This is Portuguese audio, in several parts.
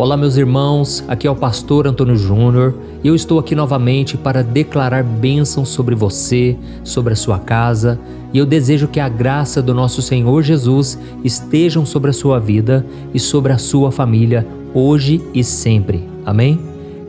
Olá meus irmãos, aqui é o pastor Antônio Júnior e eu estou aqui novamente para declarar bênçãos sobre você, sobre a sua casa, e eu desejo que a graça do nosso Senhor Jesus estejam sobre a sua vida e sobre a sua família hoje e sempre. Amém?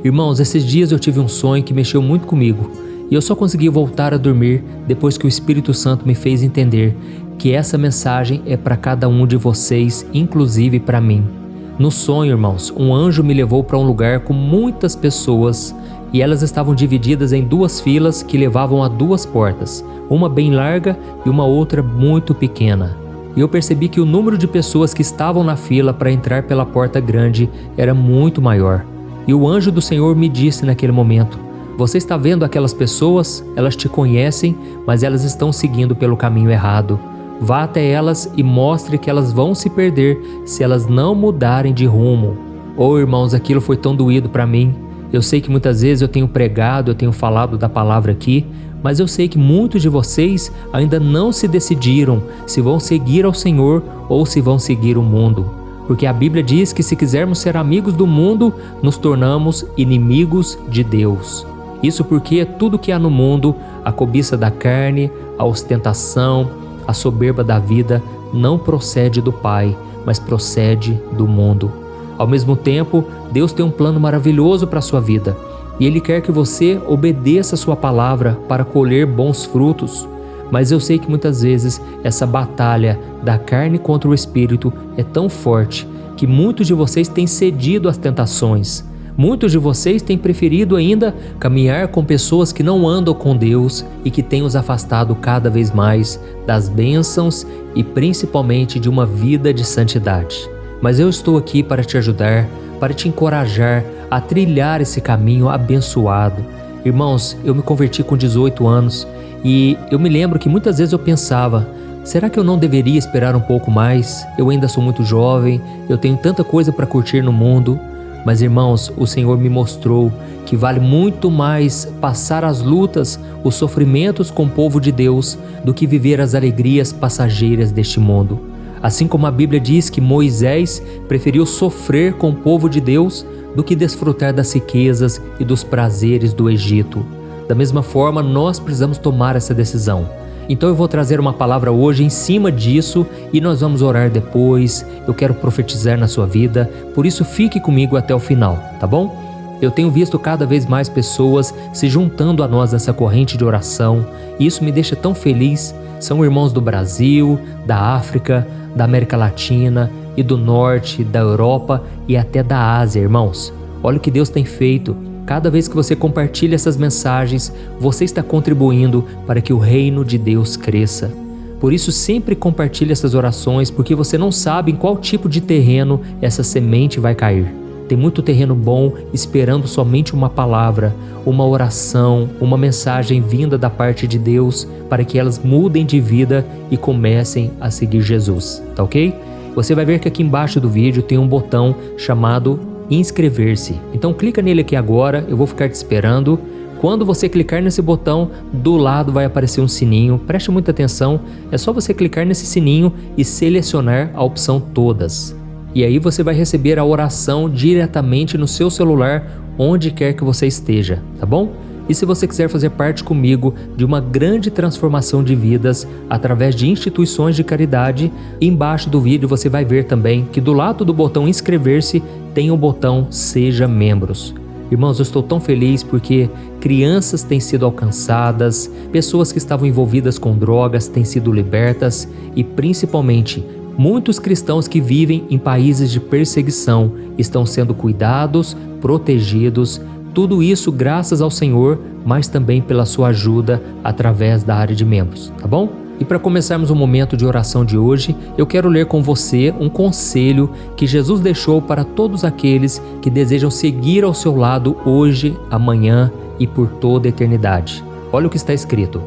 Irmãos, esses dias eu tive um sonho que mexeu muito comigo e eu só consegui voltar a dormir depois que o Espírito Santo me fez entender que essa mensagem é para cada um de vocês, inclusive para mim. No sonho, irmãos, um anjo me levou para um lugar com muitas pessoas e elas estavam divididas em duas filas que levavam a duas portas, uma bem larga e uma outra muito pequena. E eu percebi que o número de pessoas que estavam na fila para entrar pela porta grande era muito maior. E o anjo do Senhor me disse naquele momento: você está vendo aquelas pessoas? Elas te conhecem, mas elas estão seguindo pelo caminho errado. Vá até elas e mostre que elas vão se perder se elas não mudarem de rumo. Oh, irmãos, aquilo foi tão doído para mim. Eu sei que muitas vezes eu tenho pregado, eu tenho falado da palavra aqui, mas eu sei que muitos de vocês ainda não se decidiram se vão seguir ao Senhor ou se vão seguir o mundo. Porque a Bíblia diz que se quisermos ser amigos do mundo, nos tornamos inimigos de Deus. Isso porque tudo que há no mundo, a cobiça da carne, a ostentação, a soberba da vida, não procede do Pai, mas procede do mundo. Ao mesmo tempo, Deus tem um plano maravilhoso para a sua vida e Ele quer que você obedeça a sua palavra para colher bons frutos. Mas eu sei que muitas vezes essa batalha da carne contra o Espírito é tão forte que muitos de vocês têm cedido às tentações. Muitos de vocês têm preferido ainda caminhar com pessoas que não andam com Deus e que têm os afastado cada vez mais das bênçãos e principalmente de uma vida de santidade. Mas eu estou aqui para te ajudar, para te encorajar a trilhar esse caminho abençoado. Irmãos, eu me converti com 18 anos e eu me lembro que muitas vezes eu pensava: será que eu não deveria esperar um pouco mais? Eu ainda sou muito jovem, eu tenho tanta coisa para curtir no mundo. Mas irmãos, o Senhor me mostrou que vale muito mais passar as lutas, os sofrimentos com o povo de Deus do que viver as alegrias passageiras deste mundo. Assim como a Bíblia diz que Moisés preferiu sofrer com o povo de Deus do que desfrutar das riquezas e dos prazeres do Egito. Da mesma forma, nós precisamos tomar essa decisão. Então eu vou trazer uma palavra hoje em cima disso e nós vamos orar depois. Eu quero profetizar na sua vida, por isso fique comigo até o final, tá bom? Eu tenho visto cada vez mais pessoas se juntando a nós nessa corrente de oração e isso me deixa tão feliz. São irmãos do Brasil, da África, da América Latina e do Norte, da Europa e até da Ásia, irmãos. Olha o que Deus tem feito. Cada vez que você compartilha essas mensagens, você está contribuindo para que o reino de Deus cresça. Por isso, sempre compartilhe essas orações, porque você não sabe em qual tipo de terreno essa semente vai cair. Tem muito terreno bom esperando somente uma palavra, uma oração, uma mensagem vinda da parte de Deus para que elas mudem de vida e comecem a seguir Jesus, tá ok? Você vai ver que aqui embaixo do vídeo tem um botão chamado inscrever-se. Então clica nele aqui agora, eu vou ficar te esperando. Quando você clicar nesse botão, do lado vai aparecer um sininho. Preste muita atenção, é só você clicar nesse sininho e selecionar a opção todas. E aí você vai receber a oração diretamente no seu celular, onde quer que você esteja, tá bom? E se você quiser fazer parte comigo de uma grande transformação de vidas através de instituições de caridade, embaixo do vídeo você vai ver também que do lado do botão inscrever-se tem o botão Seja Membros. Irmãos, eu estou tão feliz porque crianças têm sido alcançadas, pessoas que estavam envolvidas com drogas têm sido libertas e principalmente muitos cristãos que vivem em países de perseguição estão sendo cuidados, protegidos. Tudo isso graças ao Senhor, mas também pela sua ajuda através da área de membros, tá bom? E para começarmos o momento de oração de hoje, eu quero ler com você um conselho que Jesus deixou para todos aqueles que desejam seguir ao seu lado hoje, amanhã e por toda a eternidade. Olha o que está escrito: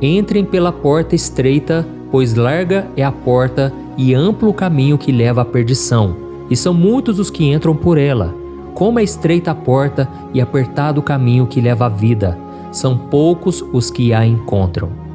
entrem pela porta estreita, pois larga é a porta e amplo o caminho que leva à perdição, e são muitos os que entram por ela. Como é estreita a porta e apertado o caminho que leva à vida, são poucos os que a encontram.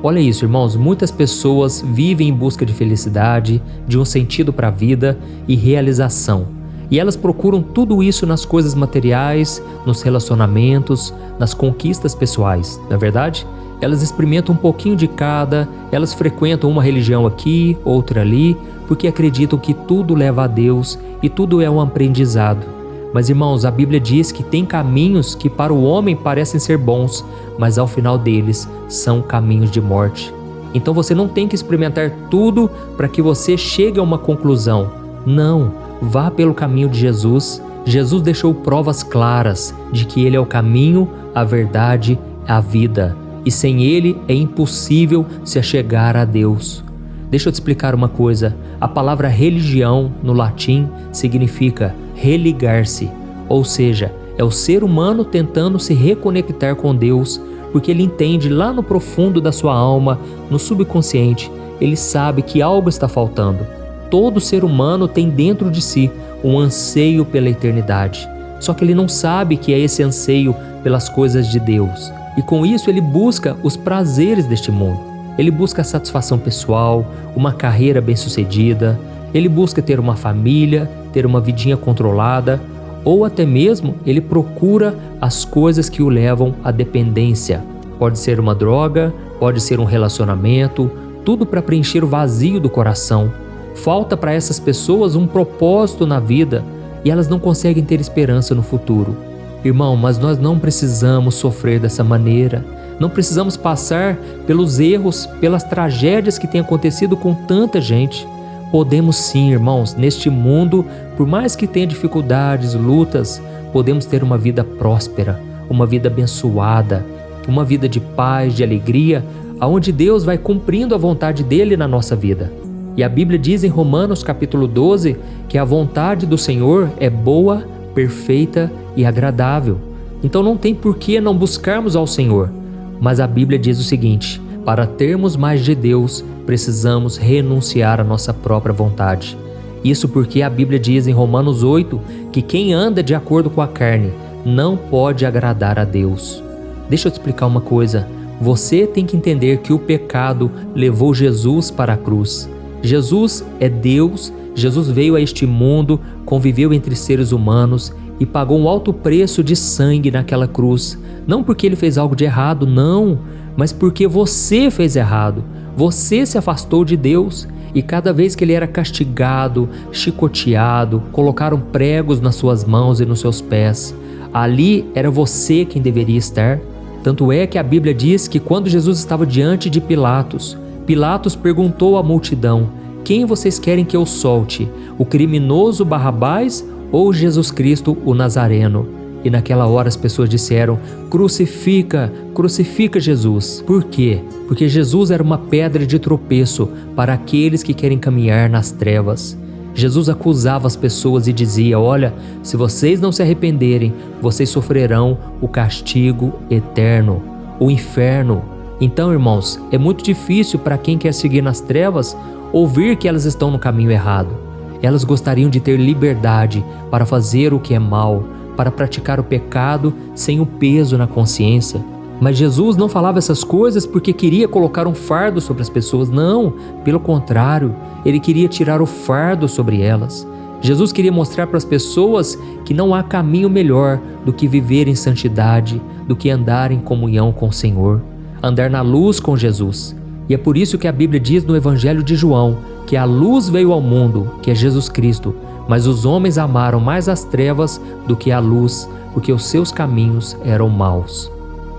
Olha isso, irmãos, muitas pessoas vivem em busca de felicidade, de um sentido para a vida e realização. E elas procuram tudo isso nas coisas materiais, nos relacionamentos, nas conquistas pessoais, não é verdade? Elas experimentam um pouquinho de cada, elas frequentam uma religião aqui, outra ali, porque acreditam que tudo leva a Deus e tudo é um aprendizado. Mas irmãos, a Bíblia diz que tem caminhos que para o homem parecem ser bons, mas ao final deles são caminhos de morte. Então você não tem que experimentar tudo para que você chegue a uma conclusão. Não, vá pelo caminho de Jesus. Jesus deixou provas claras de que Ele é o caminho, a verdade, a vida. E sem Ele é impossível se achegar a Deus. Deixa eu te explicar uma coisa. A palavra religião, no latim, significa religar-se. Ou seja, é o ser humano tentando se reconectar com Deus, porque ele entende lá no profundo da sua alma, no subconsciente, ele sabe que algo está faltando. Todo ser humano tem dentro de si um anseio pela eternidade. Só que ele não sabe que é esse anseio pelas coisas de Deus. E com isso ele busca os prazeres deste mundo. Ele busca a satisfação pessoal, uma carreira bem-sucedida, ele busca ter uma família, ter uma vidinha controlada, ou até mesmo ele procura as coisas que o levam à dependência. Pode ser uma droga, pode ser um relacionamento, tudo para preencher o vazio do coração. Falta para essas pessoas um propósito na vida e elas não conseguem ter esperança no futuro. Irmão, mas nós não precisamos sofrer dessa maneira. Não precisamos passar pelos erros, pelas tragédias que têm acontecido com tanta gente. Podemos sim, irmãos, neste mundo, por mais que tenha dificuldades, lutas, podemos ter uma vida próspera, uma vida abençoada, uma vida de paz, de alegria, onde Deus vai cumprindo a vontade dele na nossa vida. E a Bíblia diz em Romanos capítulo 12 que a vontade do Senhor é boa, perfeita e agradável. Então não tem por que não buscarmos ao Senhor. Mas a Bíblia diz o seguinte: para termos mais de Deus, precisamos renunciar à nossa própria vontade. Isso porque a Bíblia diz em Romanos 8 que quem anda de acordo com a carne não pode agradar a Deus. Deixa eu te explicar uma coisa. Você tem que entender que o pecado levou Jesus para a cruz. Jesus é Deus, Jesus veio a este mundo, conviveu entre seres humanos e pagou um alto preço de sangue naquela cruz. Não porque ele fez algo de errado, não, mas porque você fez errado. Você se afastou de Deus e cada vez que ele era castigado, chicoteado, colocaram pregos nas suas mãos e nos seus pés. Ali era você quem deveria estar. Tanto é que a Bíblia diz que quando Jesus estava diante de Pilatos, Pilatos perguntou à multidão: quem vocês querem que eu solte? O criminoso Barrabás ou Jesus Cristo, o Nazareno? E naquela hora as pessoas disseram: crucifica, crucifica Jesus. Por quê? Porque Jesus era uma pedra de tropeço para aqueles que querem caminhar nas trevas. Jesus acusava as pessoas e dizia: olha, se vocês não se arrependerem, vocês sofrerão o castigo eterno, o inferno. Então, irmãos, é muito difícil para quem quer seguir nas trevas ouvir que elas estão no caminho errado. Elas gostariam de ter liberdade para fazer o que é mal, para praticar o pecado sem o peso na consciência. Mas Jesus não falava essas coisas porque queria colocar um fardo sobre as pessoas. Não, pelo contrário, ele queria tirar o fardo sobre elas. Jesus queria mostrar para as pessoas que não há caminho melhor do que viver em santidade, do que andar em comunhão com o Senhor, andar na luz com Jesus. E é por isso que a Bíblia diz no Evangelho de João que a luz veio ao mundo, que é Jesus Cristo, mas os homens amaram mais as trevas do que a luz, porque os seus caminhos eram maus.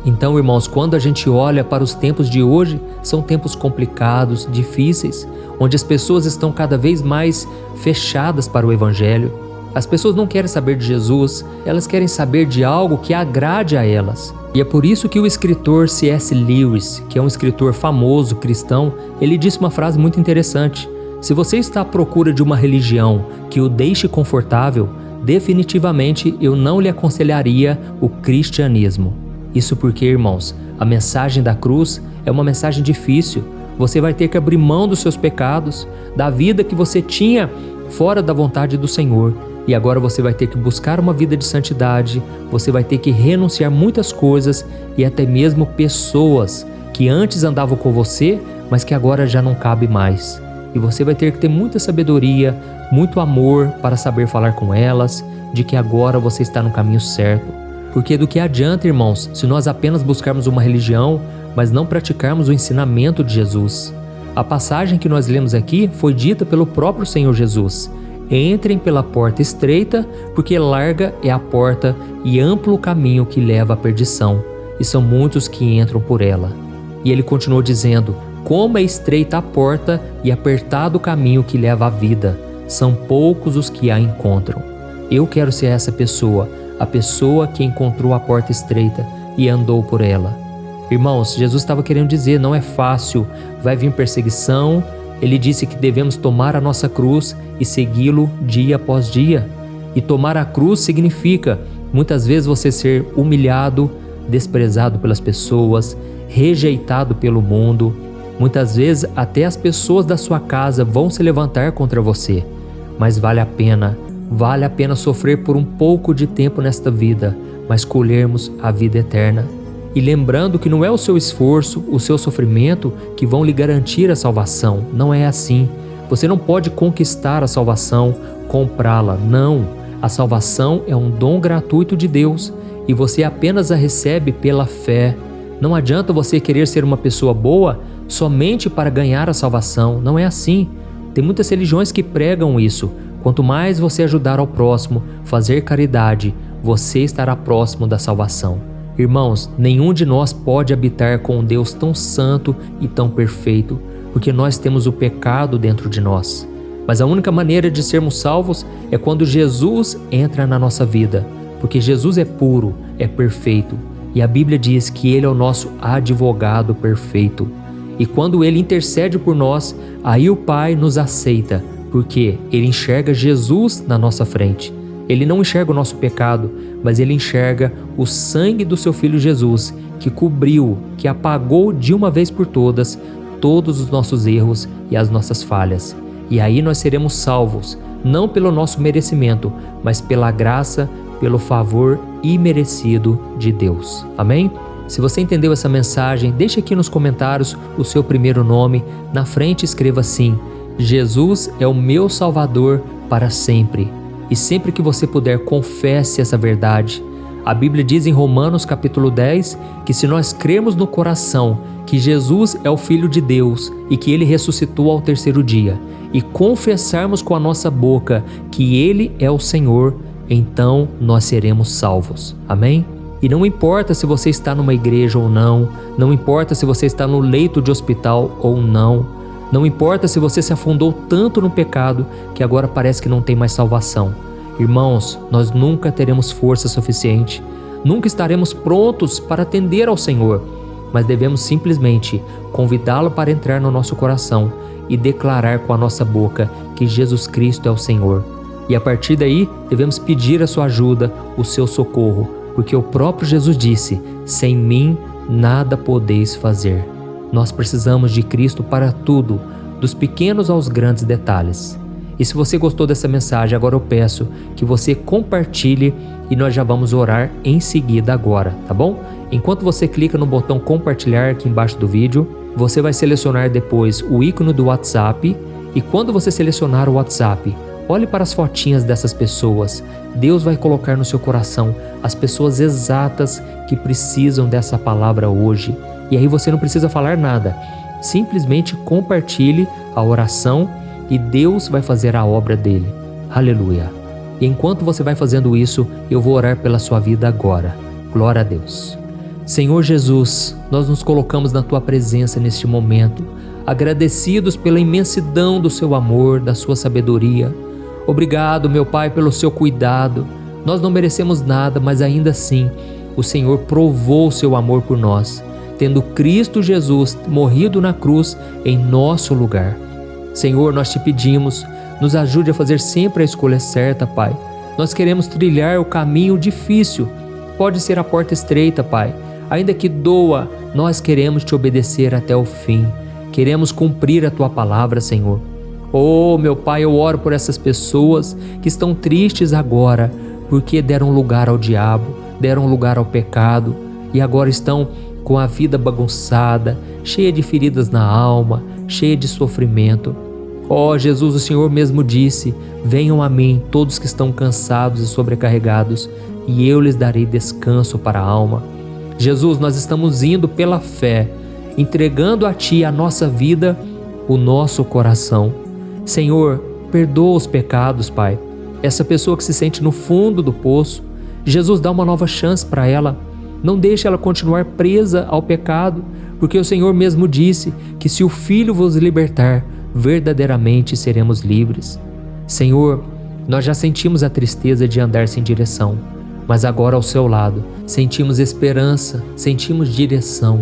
Então, irmãos, quando a gente olha para os tempos de hoje, são tempos complicados, difíceis, onde as pessoas estão cada vez mais fechadas para o Evangelho. As pessoas não querem saber de Jesus, elas querem saber de algo que agrade a elas. E é por isso que o escritor C.S. Lewis, que é um escritor famoso cristão, ele disse uma frase muito interessante: se você está à procura de uma religião que o deixe confortável, definitivamente eu não lhe aconselharia o cristianismo. Isso porque, irmãos, a mensagem da cruz é uma mensagem difícil. Você vai ter que abrir mão dos seus pecados, da vida que você tinha fora da vontade do Senhor. E agora você vai ter que buscar uma vida de santidade, você vai ter que renunciar muitas coisas e até mesmo pessoas que antes andavam com você, mas que agora já não cabe mais. e você vai ter que ter muita sabedoria, muito amor para saber falar com elas, de que agora você está no caminho certo. Porque do que adianta, irmãos, se nós apenas buscarmos uma religião, mas não praticarmos o ensinamento de Jesus? A passagem que nós lemos aqui foi dita pelo próprio Senhor Jesus. Entrem pela porta estreita, porque larga é a porta e amplo o caminho que leva à perdição, e são muitos que entram por ela. E ele continuou dizendo: como é estreita a porta e apertado o caminho que leva à vida, são poucos os que a encontram. Eu quero ser essa pessoa, a pessoa que encontrou a porta estreita e andou por ela. Irmãos, Jesus estava querendo dizer, não é fácil, vai vir perseguição. Ele disse que devemos tomar a nossa cruz e segui-lo dia após dia. E tomar a cruz significa, muitas vezes, você ser humilhado, desprezado pelas pessoas, rejeitado pelo mundo. Muitas vezes até as pessoas da sua casa vão se levantar contra você. Mas vale a pena sofrer por um pouco de tempo nesta vida, mas colhermos a vida eterna. E lembrando que não é o seu esforço, o seu sofrimento que vão lhe garantir a salvação. Não é assim. Você não pode conquistar a salvação, comprá-la. Não. A salvação é um dom gratuito de Deus e você apenas a recebe pela fé. Não adianta você querer ser uma pessoa boa somente para ganhar a salvação. Não é assim. Tem muitas religiões que pregam isso. Quanto mais você ajudar ao próximo, fazer caridade, você estará próximo da salvação. Irmãos, nenhum de nós pode habitar com um Deus tão santo e tão perfeito, porque nós temos o pecado dentro de nós. Mas a única maneira de sermos salvos é quando Jesus entra na nossa vida, porque Jesus é puro, é perfeito, e a Bíblia diz que Ele é o nosso advogado perfeito. E quando Ele intercede por nós, aí o Pai nos aceita, porque Ele enxerga Jesus na nossa frente. Ele não enxerga o nosso pecado, mas Ele enxerga o sangue do seu Filho Jesus, que cobriu, que apagou de uma vez por todas todos os nossos erros e as nossas falhas. E aí nós seremos salvos, não pelo nosso merecimento, mas pela graça, pelo favor imerecido de Deus. Amém? Se você entendeu essa mensagem, deixe aqui nos comentários o seu primeiro nome. Na frente escreva assim: Jesus é o meu Salvador para sempre. E sempre que você puder, confesse essa verdade. A Bíblia diz em Romanos capítulo 10 que se nós crermos no coração que Jesus é o Filho de Deus e que Ele ressuscitou ao terceiro dia, e confessarmos com a nossa boca que Ele é o Senhor, então nós seremos salvos. Amém? E não importa se você está numa igreja ou não, não importa se você está no leito de hospital ou não, não importa se você se afundou tanto no pecado que agora parece que não tem mais salvação. Irmãos, nós nunca teremos força suficiente, nunca estaremos prontos para atender ao Senhor, mas devemos simplesmente convidá-lo para entrar no nosso coração e declarar com a nossa boca que Jesus Cristo é o Senhor. E a partir daí, devemos pedir a sua ajuda, o seu socorro, porque o próprio Jesus disse: sem mim nada podeis fazer. Nós precisamos de Cristo para tudo, dos pequenos aos grandes detalhes. E se você gostou dessa mensagem, agora eu peço que você compartilhe e nós já vamos orar em seguida agora, tá bom? Enquanto você clica no botão compartilhar aqui embaixo do vídeo, você vai selecionar depois o ícone do WhatsApp e quando você selecionar o WhatsApp, olhe para as fotinhas dessas pessoas. Deus vai colocar no seu coração as pessoas exatas que precisam dessa palavra hoje. E aí você não precisa falar nada, simplesmente compartilhe a oração e Deus vai fazer a obra dele. Aleluia! E enquanto você vai fazendo isso, eu vou orar pela sua vida agora. Glória a Deus. Senhor Jesus, nós nos colocamos na tua presença neste momento, agradecidos pela imensidão do seu amor, da sua sabedoria. Obrigado, meu Pai, pelo seu cuidado. Nós não merecemos nada, mas ainda assim, o Senhor provou o seu amor por nós, tendo Cristo Jesus morrido na cruz em nosso lugar. Senhor, nós te pedimos, nos ajude a fazer sempre a escolha certa, Pai. Nós queremos trilhar o caminho difícil. Pode ser a porta estreita, Pai. Ainda que doa, nós queremos te obedecer até o fim. Queremos cumprir a tua palavra, Senhor. Oh, meu Pai, eu oro por essas pessoas que estão tristes agora, porque deram lugar ao diabo, deram lugar ao pecado e agora estão com a vida bagunçada, cheia de feridas na alma, cheia de sofrimento. Ó Jesus, o Senhor mesmo disse: venham a mim todos que estão cansados e sobrecarregados, e eu lhes darei descanso para a alma. Jesus, nós estamos indo pela fé, entregando a Ti a nossa vida, o nosso coração. Senhor, perdoa os pecados, Pai. Essa pessoa que se sente no fundo do poço, Jesus, dá uma nova chance para ela. Não deixe ela continuar presa ao pecado, porque o Senhor mesmo disse que se o Filho vos libertar, verdadeiramente seremos livres. Senhor, nós já sentimos a tristeza de andar sem direção, mas agora ao seu lado sentimos esperança, sentimos direção.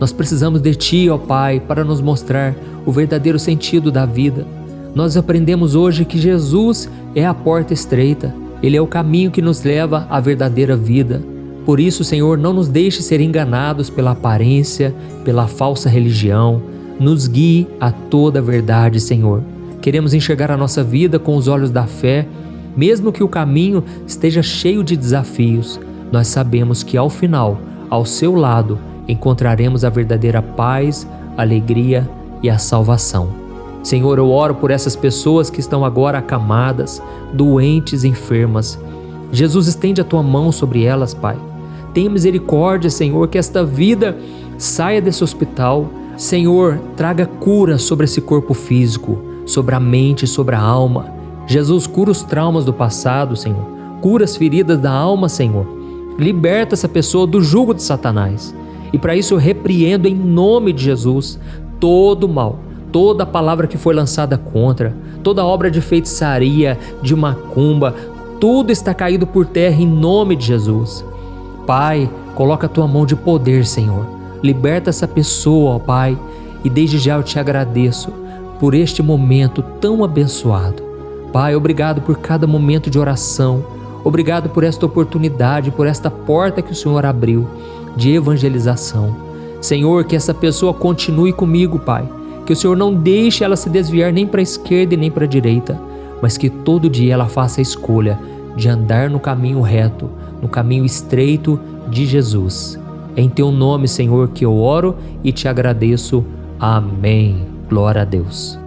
Nós precisamos de Ti, ó Pai, para nos mostrar o verdadeiro sentido da vida. Nós aprendemos hoje que Jesus é a porta estreita, Ele é o caminho que nos leva à verdadeira vida. Por isso, Senhor, não nos deixe ser enganados pela aparência, pela falsa religião. Nos guie a toda a verdade, Senhor. Queremos enxergar a nossa vida com os olhos da fé, mesmo que o caminho esteja cheio de desafios. Nós sabemos que ao final, ao seu lado, encontraremos a verdadeira paz, alegria e a salvação. Senhor, eu oro por essas pessoas que estão agora acamadas, doentes, enfermas. Jesus, estende a Tua mão sobre elas, Pai. Tenha misericórdia, Senhor, que esta vida saia desse hospital. Senhor, traga cura sobre esse corpo físico, sobre a mente, sobre a alma. Jesus, cura os traumas do passado, Senhor. Cura as feridas da alma, Senhor. Liberta essa pessoa do jugo de Satanás. E para isso eu repreendo em nome de Jesus todo o mal, toda a palavra que foi lançada contra, toda obra de feitiçaria, de macumba, tudo está caído por terra em nome de Jesus. Pai, coloca a Tua mão de poder, Senhor. Liberta essa pessoa, ó Pai, e desde já eu Te agradeço por este momento tão abençoado. Pai, obrigado por cada momento de oração, obrigado por esta oportunidade, por esta porta que o Senhor abriu de evangelização. Senhor, que essa pessoa continue comigo, Pai, que o Senhor não deixe ela se desviar nem para a esquerda e nem para a direita, mas que todo dia ela faça a escolha de andar no caminho reto, no caminho estreito de Jesus. É em Teu nome, Senhor, que eu oro e Te agradeço. Amém. Glória a Deus.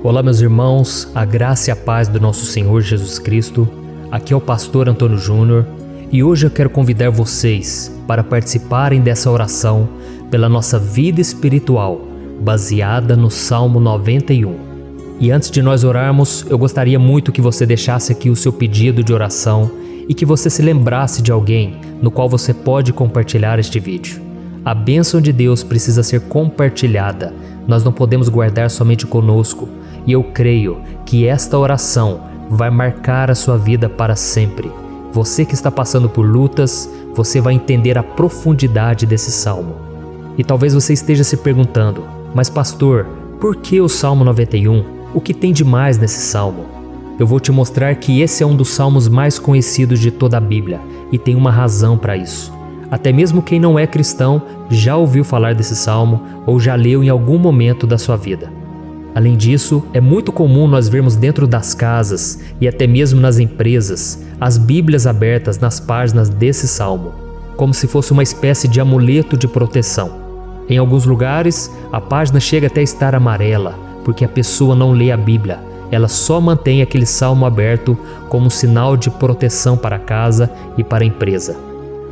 Olá, meus irmãos, a graça e a paz do nosso Senhor Jesus Cristo. Aqui é o pastor Antônio Júnior e hoje eu quero convidar vocês para participarem dessa oração pela nossa vida espiritual, baseada no Salmo 91. E antes de nós orarmos, eu gostaria muito que você deixasse aqui o seu pedido de oração e que você se lembrasse de alguém no qual você pode compartilhar este vídeo. A bênção de Deus precisa ser compartilhada, nós não podemos guardar somente conosco, e eu creio que esta oração vai marcar a sua vida para sempre. Você que está passando por lutas, você vai entender a profundidade desse salmo. E talvez você esteja se perguntando, mas pastor, por que o Salmo 91? O que tem de mais nesse salmo? Eu vou te mostrar que esse é um dos salmos mais conhecidos de toda a Bíblia e tem uma razão para isso. Até mesmo quem não é cristão já ouviu falar desse salmo ou já leu em algum momento da sua vida. Além disso, é muito comum nós vermos dentro das casas e até mesmo nas empresas as Bíblias abertas nas páginas desse salmo, como se fosse uma espécie de amuleto de proteção. Em alguns lugares, a página chega até a estar amarela, porque a pessoa não lê a Bíblia, ela só mantém aquele salmo aberto como sinal de proteção para a casa e para a empresa.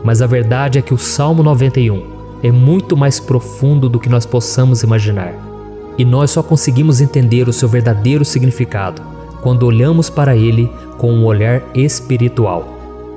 Mas a verdade é que o Salmo 91 é muito mais profundo do que nós possamos imaginar. E nós só conseguimos entender o seu verdadeiro significado quando olhamos para ele com um olhar espiritual.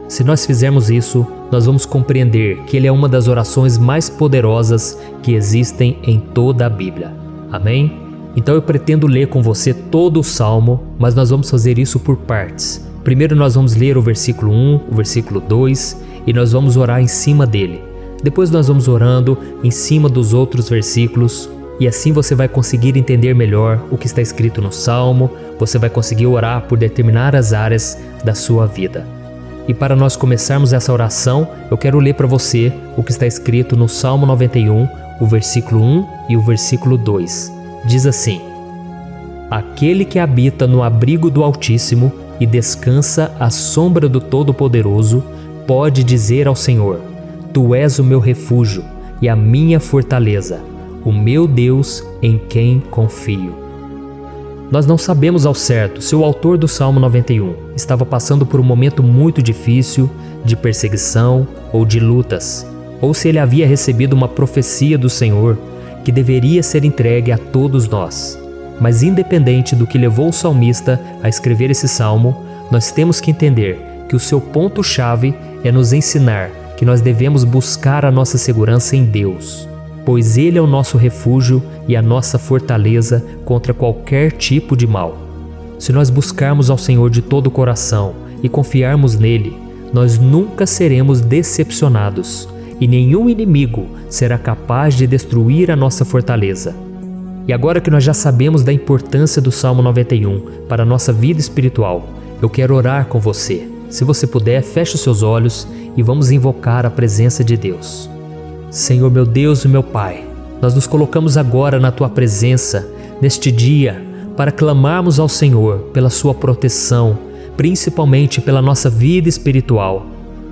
Se nós fizermos isso, nós vamos compreender que ele é uma das orações mais poderosas que existem em toda a Bíblia. Amém? Então eu pretendo ler com você todo o Salmo, mas nós vamos fazer isso por partes. Primeiro nós vamos ler o versículo 1, o versículo 2 e nós vamos orar em cima dele. Depois nós vamos orando em cima dos outros versículos e assim você vai conseguir entender melhor o que está escrito no Salmo, você vai conseguir orar por determinadas áreas da sua vida. E para nós começarmos essa oração, eu quero ler para você o que está escrito no Salmo 91, o versículo 1 e o versículo 2. Diz assim: Aquele que habita no abrigo do Altíssimo e descansa à sombra do Todo-Poderoso, pode dizer ao Senhor: Tu és o meu refúgio e a minha fortaleza, o meu Deus em quem confio. Nós não sabemos ao certo se o autor do Salmo 91 estava passando por um momento muito difícil, de perseguição ou de lutas, ou se ele havia recebido uma profecia do Senhor que deveria ser entregue a todos nós. Mas independente do que levou o salmista a escrever esse salmo, nós temos que entender que o seu ponto-chave é nos ensinar que nós devemos buscar a nossa segurança em Deus, pois Ele é o nosso refúgio e a nossa fortaleza contra qualquer tipo de mal. Se nós buscarmos ao Senhor de todo o coração e confiarmos nele, nós nunca seremos decepcionados e nenhum inimigo será capaz de destruir a nossa fortaleza. E agora que nós já sabemos da importância do Salmo 91 para a nossa vida espiritual, eu quero orar com você. Se você puder, feche os seus olhos e vamos invocar a presença de Deus. Senhor meu Deus e meu Pai, nós nos colocamos agora na Tua presença, neste dia, para clamarmos ao Senhor pela Sua proteção, principalmente pela nossa vida espiritual.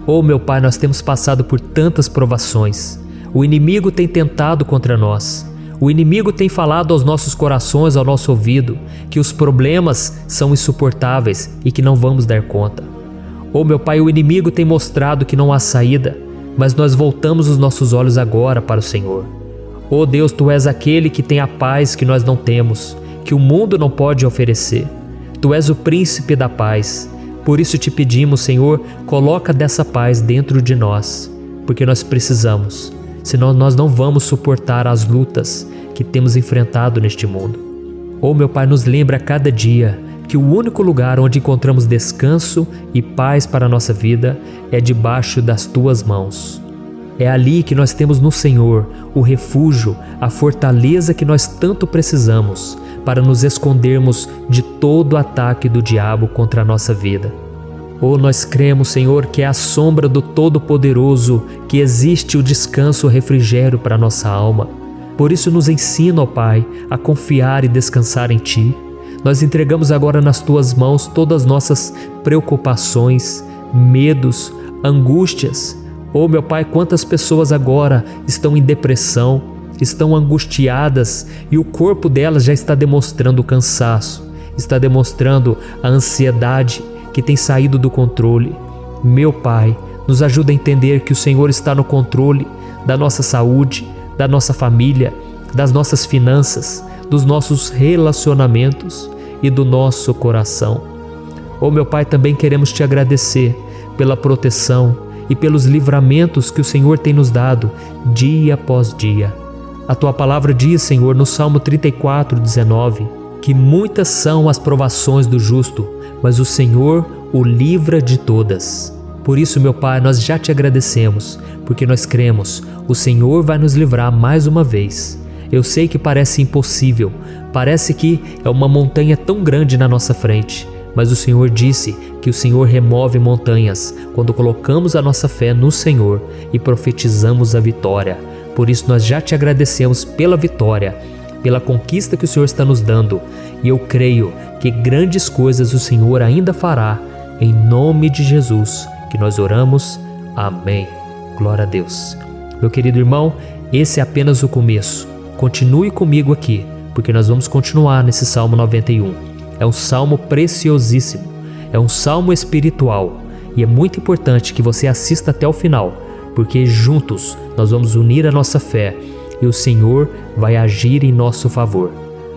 Oh meu Pai, nós temos passado por tantas provações. O inimigo tem tentado contra nós. O inimigo tem falado aos nossos corações, ao nosso ouvido, que os problemas são insuportáveis e que não vamos dar conta. Oh meu Pai, o inimigo tem mostrado que não há saída, mas nós voltamos os nossos olhos agora para o Senhor. Oh Deus, Tu és aquele que tem a paz que nós não temos, que o mundo não pode oferecer. Tu és o príncipe da paz. Por isso te pedimos, Senhor, coloca dessa paz dentro de nós, porque nós precisamos. Senão nós não vamos suportar as lutas que temos enfrentado neste mundo. Oh meu Pai, nos lembra a cada dia que o único lugar onde encontramos descanso e paz para a nossa vida é debaixo das Tuas mãos. É ali que nós temos no Senhor o refúgio, a fortaleza que nós tanto precisamos para nos escondermos de todo ataque do diabo contra a nossa vida. Oh, nós cremos, Senhor, que é à sombra do Todo-Poderoso que existe o descanso, o refrigério para a nossa alma. Por isso nos ensina, ó Pai, a confiar e descansar em Ti. Nós entregamos agora nas Tuas mãos todas as nossas preocupações, medos, angústias. Oh, meu Pai, quantas pessoas agora estão em depressão, estão angustiadas e o corpo delas já está demonstrando cansaço, está demonstrando a ansiedade que tem saído do controle. Meu Pai, nos ajuda a entender que o Senhor está no controle da nossa saúde, da nossa família, das nossas finanças, dos nossos relacionamentos e do nosso coração. Oh meu Pai, também queremos Te agradecer pela proteção e pelos livramentos que o Senhor tem nos dado dia após dia. A Tua palavra diz, Senhor, no Salmo 34:19, que muitas são as provações do justo, mas o Senhor o livra de todas. Por isso, meu Pai, nós já Te agradecemos, porque nós cremos, o Senhor vai nos livrar mais uma vez. Eu sei que parece impossível, parece que é uma montanha tão grande na nossa frente, mas o Senhor disse que o Senhor remove montanhas quando colocamos a nossa fé no Senhor e profetizamos a vitória. Por isso nós já Te agradecemos pela vitória, pela conquista que o Senhor está nos dando, e eu creio que grandes coisas o Senhor ainda fará, em nome de Jesus, que nós oramos. Amém. Glória a Deus. Meu querido irmão, esse é apenas o começo. Continue comigo aqui, porque nós vamos continuar nesse Salmo 91. É um salmo preciosíssimo, é um salmo espiritual, e é muito importante que você assista até o final, porque juntos nós vamos unir a nossa fé e o Senhor vai agir em nosso favor.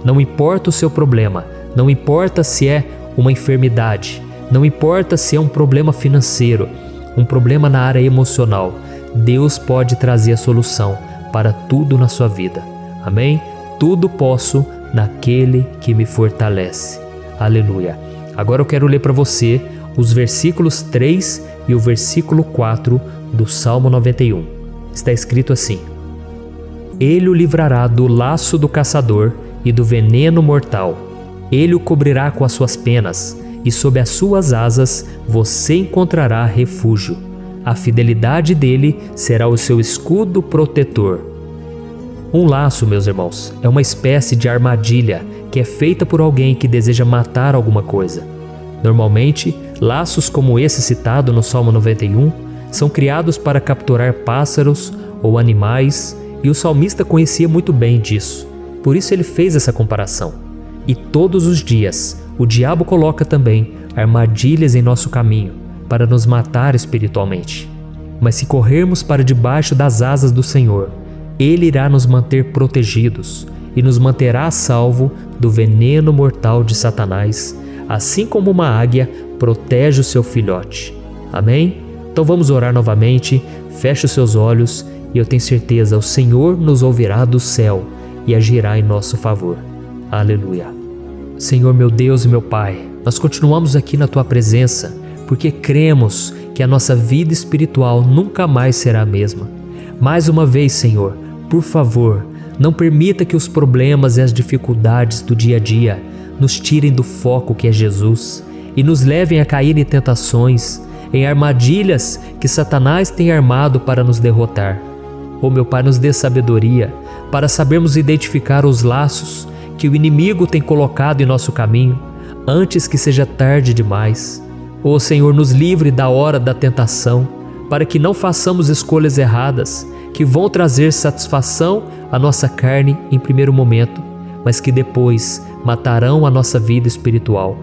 Não importa o seu problema, não importa se é uma enfermidade, não importa se é um problema financeiro, um problema na área emocional, Deus pode trazer a solução para tudo na sua vida. Amém? Tudo posso naquele que me fortalece. Aleluia. Agora eu quero ler para você os versículos 3 e o versículo 4 do Salmo 91. Está escrito assim: Ele o livrará do laço do caçador e do veneno mortal. Ele o cobrirá com as suas penas, e sob as suas asas você encontrará refúgio. A fidelidade dele será o seu escudo protetor. Um laço, meus irmãos, é uma espécie de armadilha que é feita por alguém que deseja matar alguma coisa. Normalmente, laços como esse citado no Salmo 91 são criados para capturar pássaros ou animais, e o salmista conhecia muito bem disso. Por isso ele fez essa comparação. E todos os dias, o diabo coloca também armadilhas em nosso caminho para nos matar espiritualmente. Mas se corrermos para debaixo das asas do Senhor, Ele irá nos manter protegidos e nos manterá a salvo do veneno mortal de Satanás, assim como uma águia protege o seu filhote. Amém? Então vamos orar novamente, feche os seus olhos e eu tenho certeza, o Senhor nos ouvirá do céu e agirá em nosso favor. Aleluia. Senhor meu Deus e meu Pai, nós continuamos aqui na Tua presença porque cremos que a nossa vida espiritual nunca mais será a mesma. Mais uma vez, Senhor, por favor, não permita que os problemas e as dificuldades do dia a dia nos tirem do foco que é Jesus e nos levem a cair em tentações, em armadilhas que Satanás tem armado para nos derrotar. Oh meu Pai, nos dê sabedoria para sabermos identificar os laços que o inimigo tem colocado em nosso caminho antes que seja tarde demais. Oh Senhor, nos livre da hora da tentação, para que não façamos escolhas erradas que vão trazer satisfação à nossa carne em primeiro momento, mas que depois matarão a nossa vida espiritual.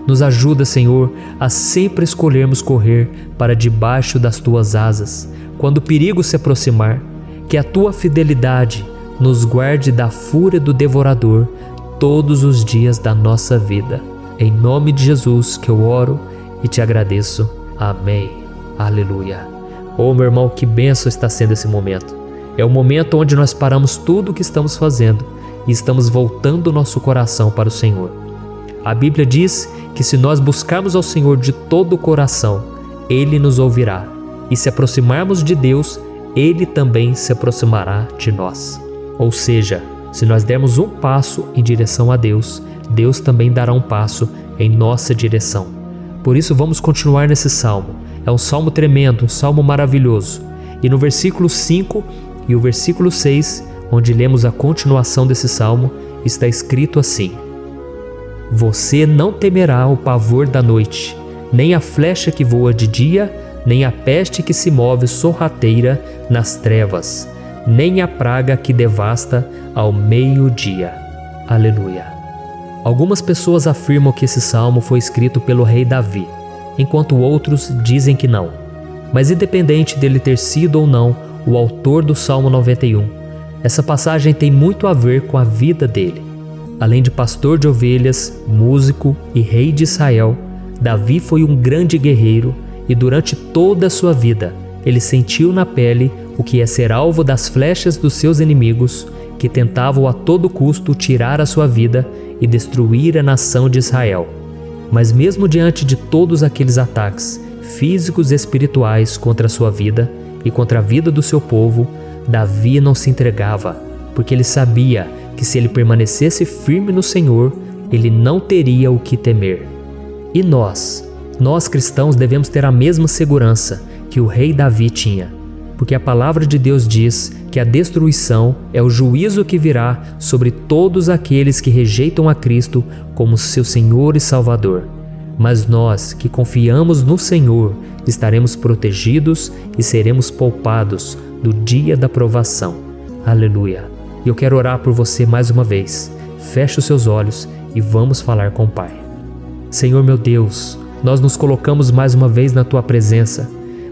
Nos ajuda, Senhor, a sempre escolhermos correr para debaixo das Tuas asas, quando o perigo se aproximar, que a Tua fidelidade nos guarde da fúria do devorador todos os dias da nossa vida. Em nome de Jesus que eu oro e te agradeço. Amém. Aleluia. Oh, meu irmão, que bênção está sendo esse momento. É o momento onde nós paramos tudo o que estamos fazendo e estamos voltando o nosso coração para o Senhor. A Bíblia diz que se nós buscarmos ao Senhor de todo o coração, Ele nos ouvirá. E se aproximarmos de Deus, Ele também se aproximará de nós. Ou seja, se nós dermos um passo em direção a Deus, Deus também dará um passo em nossa direção. Por isso vamos continuar nesse salmo. É um salmo tremendo, um salmo maravilhoso. E no versículo 5 e o versículo 6, onde lemos a continuação desse salmo, está escrito assim: Você não temerá o pavor da noite, nem a flecha que voa de dia, nem a peste que se move sorrateira nas trevas, nem a praga que devasta ao meio-dia. Aleluia. Algumas pessoas afirmam que esse salmo foi escrito pelo rei Davi, enquanto outros dizem que não. Mas independente dele ter sido ou não o autor do Salmo 91, essa passagem tem muito a ver com a vida dele. Além de pastor de ovelhas, músico e rei de Israel, Davi foi um grande guerreiro e durante toda a sua vida ele sentiu na pele o que é ser alvo das flechas dos seus inimigos que tentavam a todo custo tirar a sua vida e destruir a nação de Israel. Mas mesmo diante de todos aqueles ataques físicos e espirituais contra a sua vida e contra a vida do seu povo, Davi não se entregava, porque ele sabia que se ele permanecesse firme no Senhor, ele não teria o que temer. E nós cristãos devemos ter a mesma segurança que o rei Davi tinha, porque a palavra de Deus diz que a destruição é o juízo que virá sobre todos aqueles que rejeitam a Cristo como seu Senhor e Salvador. Mas nós que confiamos no Senhor estaremos protegidos e seremos poupados do dia da provação. Aleluia. E eu quero orar por você mais uma vez. Feche os seus olhos e vamos falar com o Pai. Senhor meu Deus, nós nos colocamos mais uma vez na Tua presença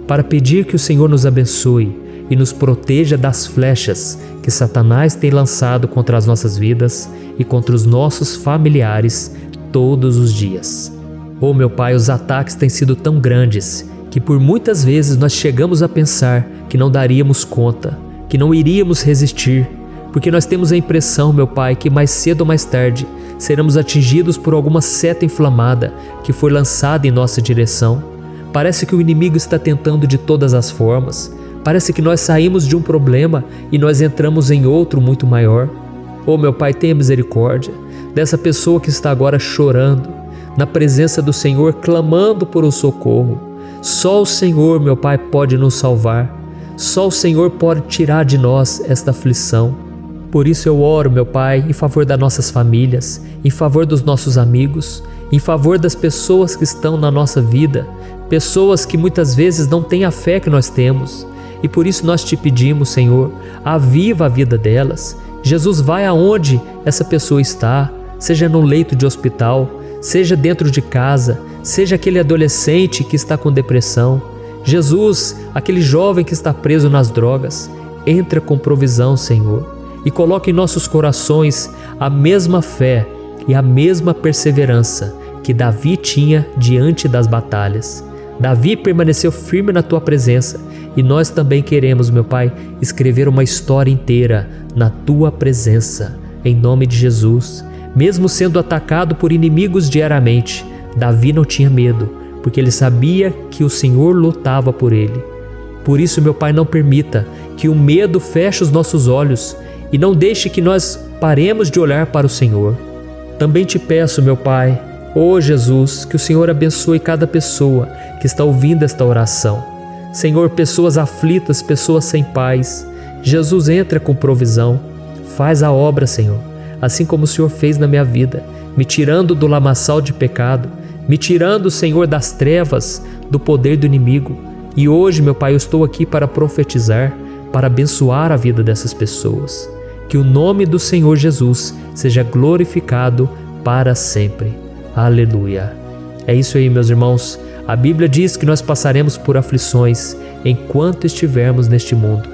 para pedir que o Senhor nos abençoe e nos proteja das flechas que Satanás tem lançado contra as nossas vidas e contra os nossos familiares todos os dias. Oh meu Pai, os ataques têm sido tão grandes que por muitas vezes nós chegamos a pensar que não daríamos conta, que não iríamos resistir, porque nós temos a impressão, meu Pai, que mais cedo ou mais tarde seremos atingidos por alguma seta inflamada que foi lançada em nossa direção. Parece que o inimigo está tentando de todas as formas. Parece que nós saímos de um problema e nós entramos em outro muito maior. Oh meu Pai, tenha misericórdia dessa pessoa que está agora chorando, na presença do Senhor, clamando por um socorro. Só o Senhor, meu Pai, pode nos salvar. Só o Senhor pode tirar de nós esta aflição. Por isso eu oro, meu Pai, em favor das nossas famílias, em favor dos nossos amigos, em favor das pessoas que estão na nossa vida, pessoas que muitas vezes não têm a fé que nós temos. E por isso nós te pedimos, Senhor, aviva a vida delas. Jesus, vai aonde essa pessoa está, seja no leito de hospital, seja dentro de casa, seja aquele adolescente que está com depressão. Jesus, aquele jovem que está preso nas drogas, entra com provisão, Senhor, e coloca em nossos corações a mesma fé e a mesma perseverança que Davi tinha diante das batalhas. Davi permaneceu firme na tua presença e nós também queremos, meu Pai, escrever uma história inteira na tua presença, em nome de Jesus. Mesmo sendo atacado por inimigos diariamente, Davi não tinha medo, porque ele sabia que o Senhor lutava por ele. Por isso, meu Pai, não permita que o medo feche os nossos olhos e não deixe que nós paremos de olhar para o Senhor. Também te peço, meu Pai, ó Jesus, que o Senhor abençoe cada pessoa que está ouvindo esta oração. Senhor, pessoas aflitas, pessoas sem paz. Jesus, entra com provisão. Faz a obra, Senhor, assim como o Senhor fez na minha vida, me tirando do lamaçal de pecado, me tirando, Senhor, das trevas, do poder do inimigo. E hoje, meu Pai, eu estou aqui para profetizar, para abençoar a vida dessas pessoas. Que o nome do Senhor Jesus seja glorificado para sempre. Aleluia. É isso aí, meus irmãos. A Bíblia diz que nós passaremos por aflições enquanto estivermos neste mundo.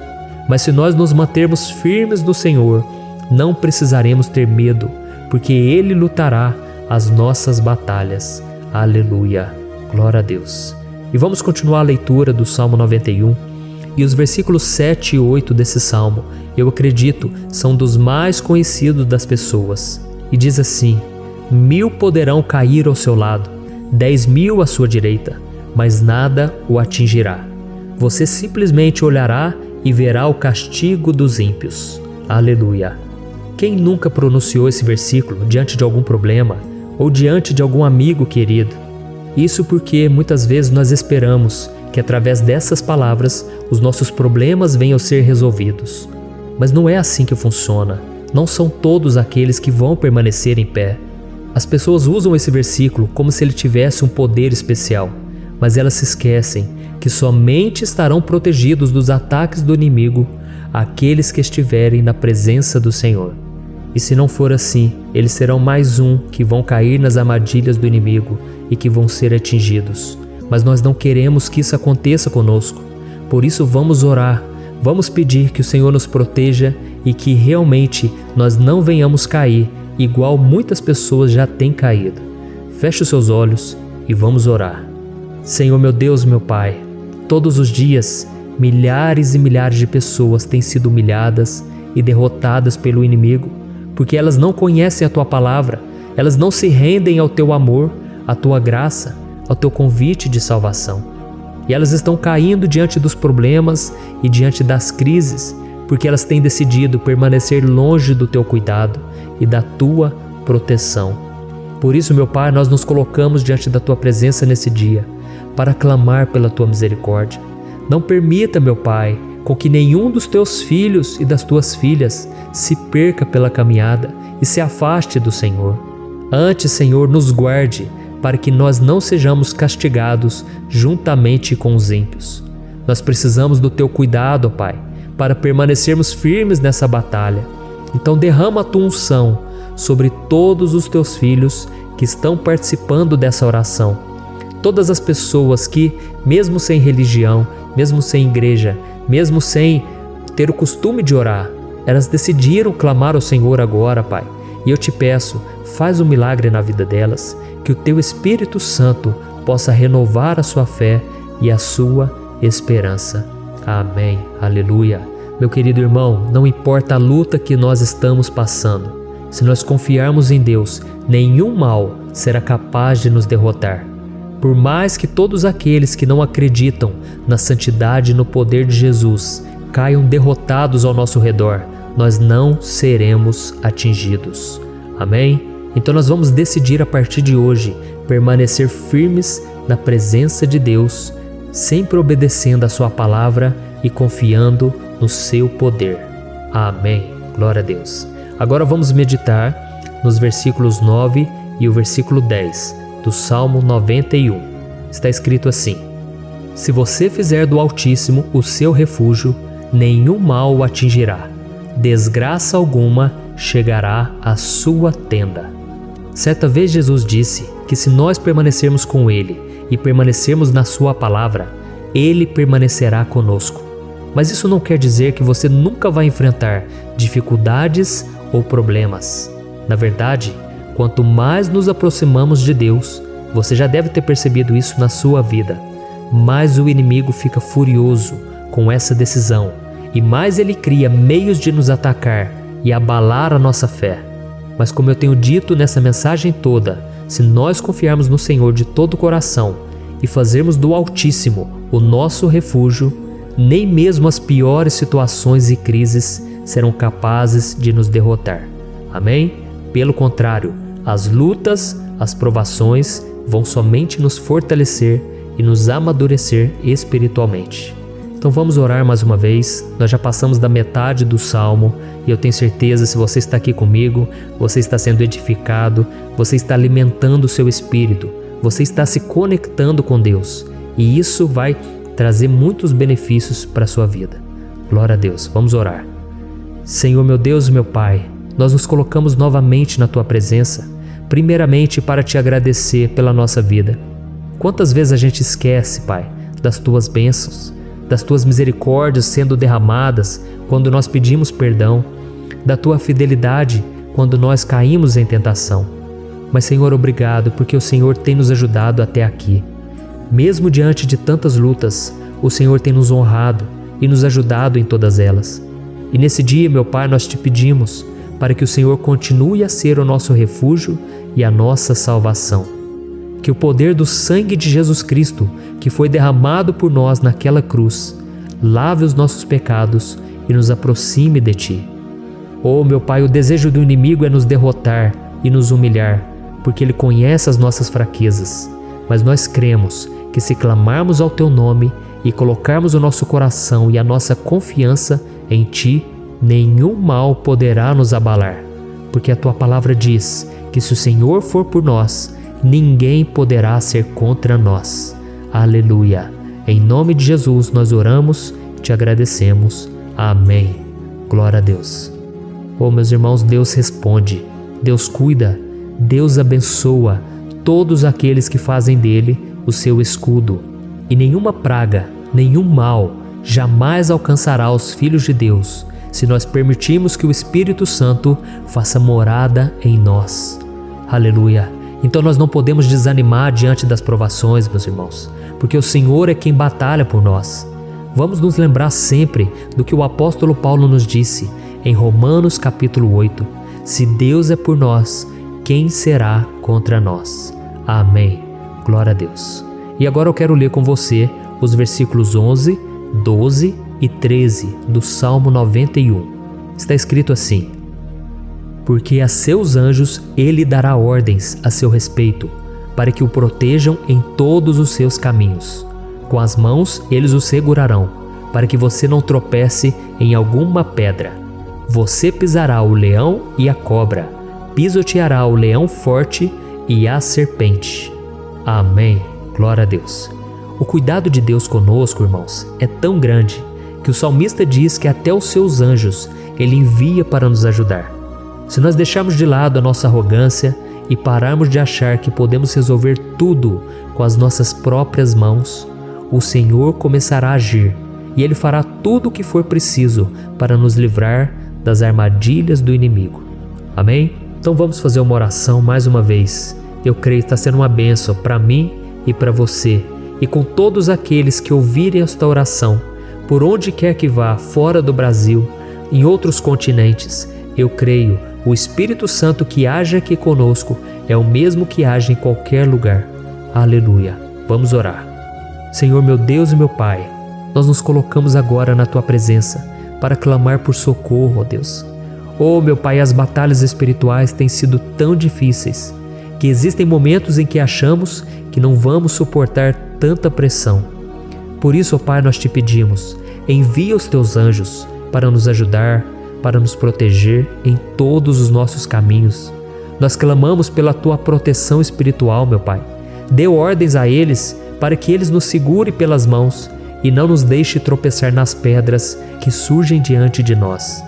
Mas se nós nos mantermos firmes no Senhor, não precisaremos ter medo, porque Ele lutará as nossas batalhas. Aleluia. Glória a Deus. E vamos continuar a leitura do Salmo 91. E os versículos 7 e 8 desse salmo, eu acredito, são dos mais conhecidos das pessoas. E diz assim: 1000 poderão cair ao seu lado, 10.000 à sua direita, mas nada o atingirá. Você simplesmente olhará e verá o castigo dos ímpios. Aleluia. Quem nunca pronunciou esse versículo diante de algum problema ou diante de algum amigo querido? Isso porque muitas vezes nós esperamos que através dessas palavras os nossos problemas venham a ser resolvidos. Mas não é assim que funciona. Não são todos aqueles que vão permanecer em pé. As pessoas usam esse versículo como se ele tivesse um poder especial, mas elas se esquecem que somente estarão protegidos dos ataques do inimigo aqueles que estiverem na presença do Senhor. E se não for assim, eles serão mais um que vão cair nas armadilhas do inimigo e que vão ser atingidos. Mas nós não queremos que isso aconteça conosco. Por isso vamos orar, vamos pedir que o Senhor nos proteja e que realmente nós não venhamos cair igual muitas pessoas já têm caído. Feche os seus olhos e vamos orar. Senhor, meu Deus, meu Pai, todos os dias milhares e milhares de pessoas têm sido humilhadas e derrotadas pelo inimigo, porque elas não conhecem a Tua palavra, elas não se rendem ao Teu amor, à Tua graça, ao Teu convite de salvação. E elas estão caindo diante dos problemas e diante das crises, porque elas têm decidido permanecer longe do Teu cuidado e da Tua proteção. Por isso, meu Pai, nós nos colocamos diante da Tua presença nesse dia, para clamar pela Tua misericórdia. Não permita, meu Pai, com que nenhum dos Teus filhos e das Tuas filhas se perca pela caminhada e se afaste do Senhor. Antes, Senhor, nos guarde, para que nós não sejamos castigados juntamente com os ímpios. Nós precisamos do Teu cuidado, ó Pai, para permanecermos firmes nessa batalha. Então derrama a Tua unção sobre todos os Teus filhos que estão participando dessa oração. Todas as pessoas que, mesmo sem religião, mesmo sem igreja, mesmo sem ter o costume de orar, elas decidiram clamar ao Senhor agora, Pai. E eu te peço, faz um milagre na vida delas, que o Teu Espírito Santo possa renovar a sua fé e a sua esperança. Amém. Aleluia. Meu querido irmão, não importa a luta que nós estamos passando, se nós confiarmos em Deus, nenhum mal será capaz de nos derrotar. Por mais que todos aqueles que não acreditam na santidade e no poder de Jesus caiam derrotados ao nosso redor, nós não seremos atingidos. Amém? Então nós vamos decidir a partir de hoje permanecer firmes na presença de Deus, sempre obedecendo a Sua palavra e confiando no Seu poder. Amém. Glória a Deus. Agora vamos meditar nos versículos 9 e o versículo 10 do Salmo 91. Está escrito assim: Se você fizer do Altíssimo o seu refúgio, nenhum mal o atingirá, desgraça alguma chegará à sua tenda. Certa vez Jesus disse que se nós permanecermos com Ele e permanecermos na sua palavra, Ele permanecerá conosco. Mas isso não quer dizer que você nunca vai enfrentar dificuldades ou problemas. Na verdade, quanto mais nos aproximamos de Deus, você já deve ter percebido isso na sua vida, mais o inimigo fica furioso com essa decisão e mais ele cria meios de nos atacar e abalar a nossa fé. Mas como eu tenho dito nessa mensagem toda, se nós confiarmos no Senhor de todo o coração e fazermos do Altíssimo o nosso refúgio, nem mesmo as piores situações e crises serão capazes de nos derrotar. Amém? Pelo contrário, as lutas, as provações vão somente nos fortalecer e nos amadurecer espiritualmente. Então vamos orar mais uma vez. Nós já passamos da metade do Salmo e eu tenho certeza, se você está aqui comigo, você está sendo edificado, você está alimentando o seu espírito, você está se conectando com Deus e isso vai trazer muitos benefícios para a sua vida. Glória a Deus. Vamos orar. Senhor meu Deus e meu Pai, nós nos colocamos novamente na Tua presença, primeiramente para Te agradecer pela nossa vida. Quantas vezes a gente esquece, Pai, das Tuas bênçãos, das Tuas misericórdias sendo derramadas quando nós pedimos perdão, da Tua fidelidade quando nós caímos em tentação. Mas, Senhor, obrigado, porque o Senhor tem nos ajudado até aqui. Mesmo diante de tantas lutas, o Senhor tem nos honrado e nos ajudado em todas elas. E nesse dia, meu Pai, nós Te pedimos para que o Senhor continue a ser o nosso refúgio e a nossa salvação. Que o poder do sangue de Jesus Cristo, que foi derramado por nós naquela cruz, lave os nossos pecados e nos aproxime de Ti. Oh, meu Pai, o desejo do inimigo é nos derrotar e nos humilhar, porque ele conhece as nossas fraquezas. Mas nós cremos que se clamarmos ao Teu nome e colocarmos o nosso coração e a nossa confiança em Ti, nenhum mal poderá nos abalar, porque a Tua palavra diz que se o Senhor for por nós, ninguém poderá ser contra nós. Aleluia! Em nome de Jesus nós oramos, Te agradecemos. Amém. Glória a Deus. Oh, meus irmãos, Deus responde, Deus cuida, Deus abençoa todos aqueles que fazem dele o seu escudo. E nenhuma praga, nenhum mal jamais alcançará os filhos de Deus, se nós permitirmos que o Espírito Santo faça morada em nós. Aleluia! Então nós não podemos desanimar diante das provações, meus irmãos, porque o Senhor é quem batalha por nós. Vamos nos lembrar sempre do que o apóstolo Paulo nos disse em Romanos capítulo 8. Se Deus é por nós, quem será contra nós? Amém. Glória a Deus. E agora eu quero ler com você os versículos 11, 12 e 13 do Salmo 91. Está escrito assim: Porque a seus anjos ele dará ordens a seu respeito, para que o protejam em todos os seus caminhos. Com as mãos eles o segurarão, para que você não tropece em alguma pedra. Você pisará o leão e a cobra, pisoteará o leão forte e a serpente. Amém. Glória a Deus. O cuidado de Deus conosco, irmãos, é tão grande que o salmista diz que até os seus anjos ele envia para nos ajudar. Se nós deixarmos de lado a nossa arrogância e pararmos de achar que podemos resolver tudo com as nossas próprias mãos, o Senhor começará a agir e Ele fará tudo o que for preciso para nos livrar das armadilhas do inimigo. Amém? Então vamos fazer uma oração mais uma vez. Eu creio que está sendo uma bênção para mim e para você, e com todos aqueles que ouvirem esta oração, por onde quer que vá, fora do Brasil, em outros continentes. Eu creio, o Espírito Santo que age aqui conosco é o mesmo que age em qualquer lugar. Aleluia. Vamos orar. Senhor meu Deus e meu Pai, nós nos colocamos agora na Tua presença para clamar por socorro, ó Deus. Oh, meu Pai, as batalhas espirituais têm sido tão difíceis que existem momentos em que achamos que não vamos suportar tanta pressão. Por isso, ó Pai, nós Te pedimos, envia os Teus anjos para nos ajudar, para nos proteger em todos os nossos caminhos. Nós clamamos pela Tua proteção espiritual, meu Pai, Dê ordens a eles para que eles nos segurem pelas mãos e não nos deixe tropeçar nas pedras que surgem diante de nós.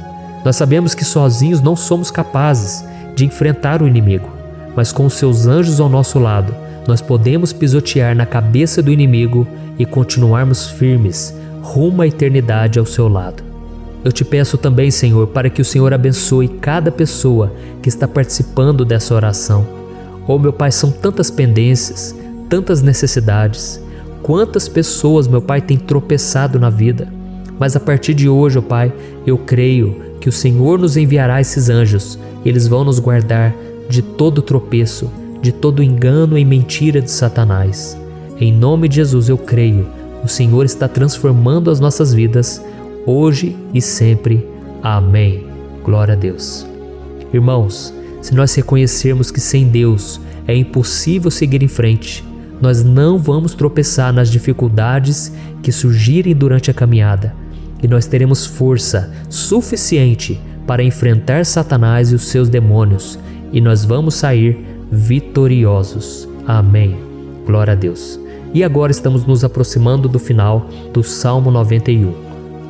Nós sabemos que sozinhos não somos capazes de enfrentar o inimigo, mas com os seus anjos ao nosso lado, nós podemos pisotear na cabeça do inimigo e continuarmos firmes rumo à eternidade ao seu lado. Eu te peço também, Senhor, para que o Senhor abençoe cada pessoa que está participando dessa oração. Oh, meu Pai, são tantas pendências, tantas necessidades. Quantas pessoas, meu Pai, têm tropeçado na vida. Mas a partir de hoje, ó Pai, eu creio que o Senhor nos enviará esses anjos. Eles vão nos guardar de todo tropeço, de todo engano e mentira de Satanás. Em nome de Jesus eu creio, o Senhor está transformando as nossas vidas, hoje e sempre. Amém. Glória a Deus. Irmãos, se nós reconhecermos que sem Deus é impossível seguir em frente, nós não vamos tropeçar nas dificuldades que surgirem durante a caminhada, e nós teremos força suficiente para enfrentar Satanás e os seus demônios, e nós vamos sair vitoriosos. Amém. Glória a Deus. E agora estamos nos aproximando do final do Salmo 91.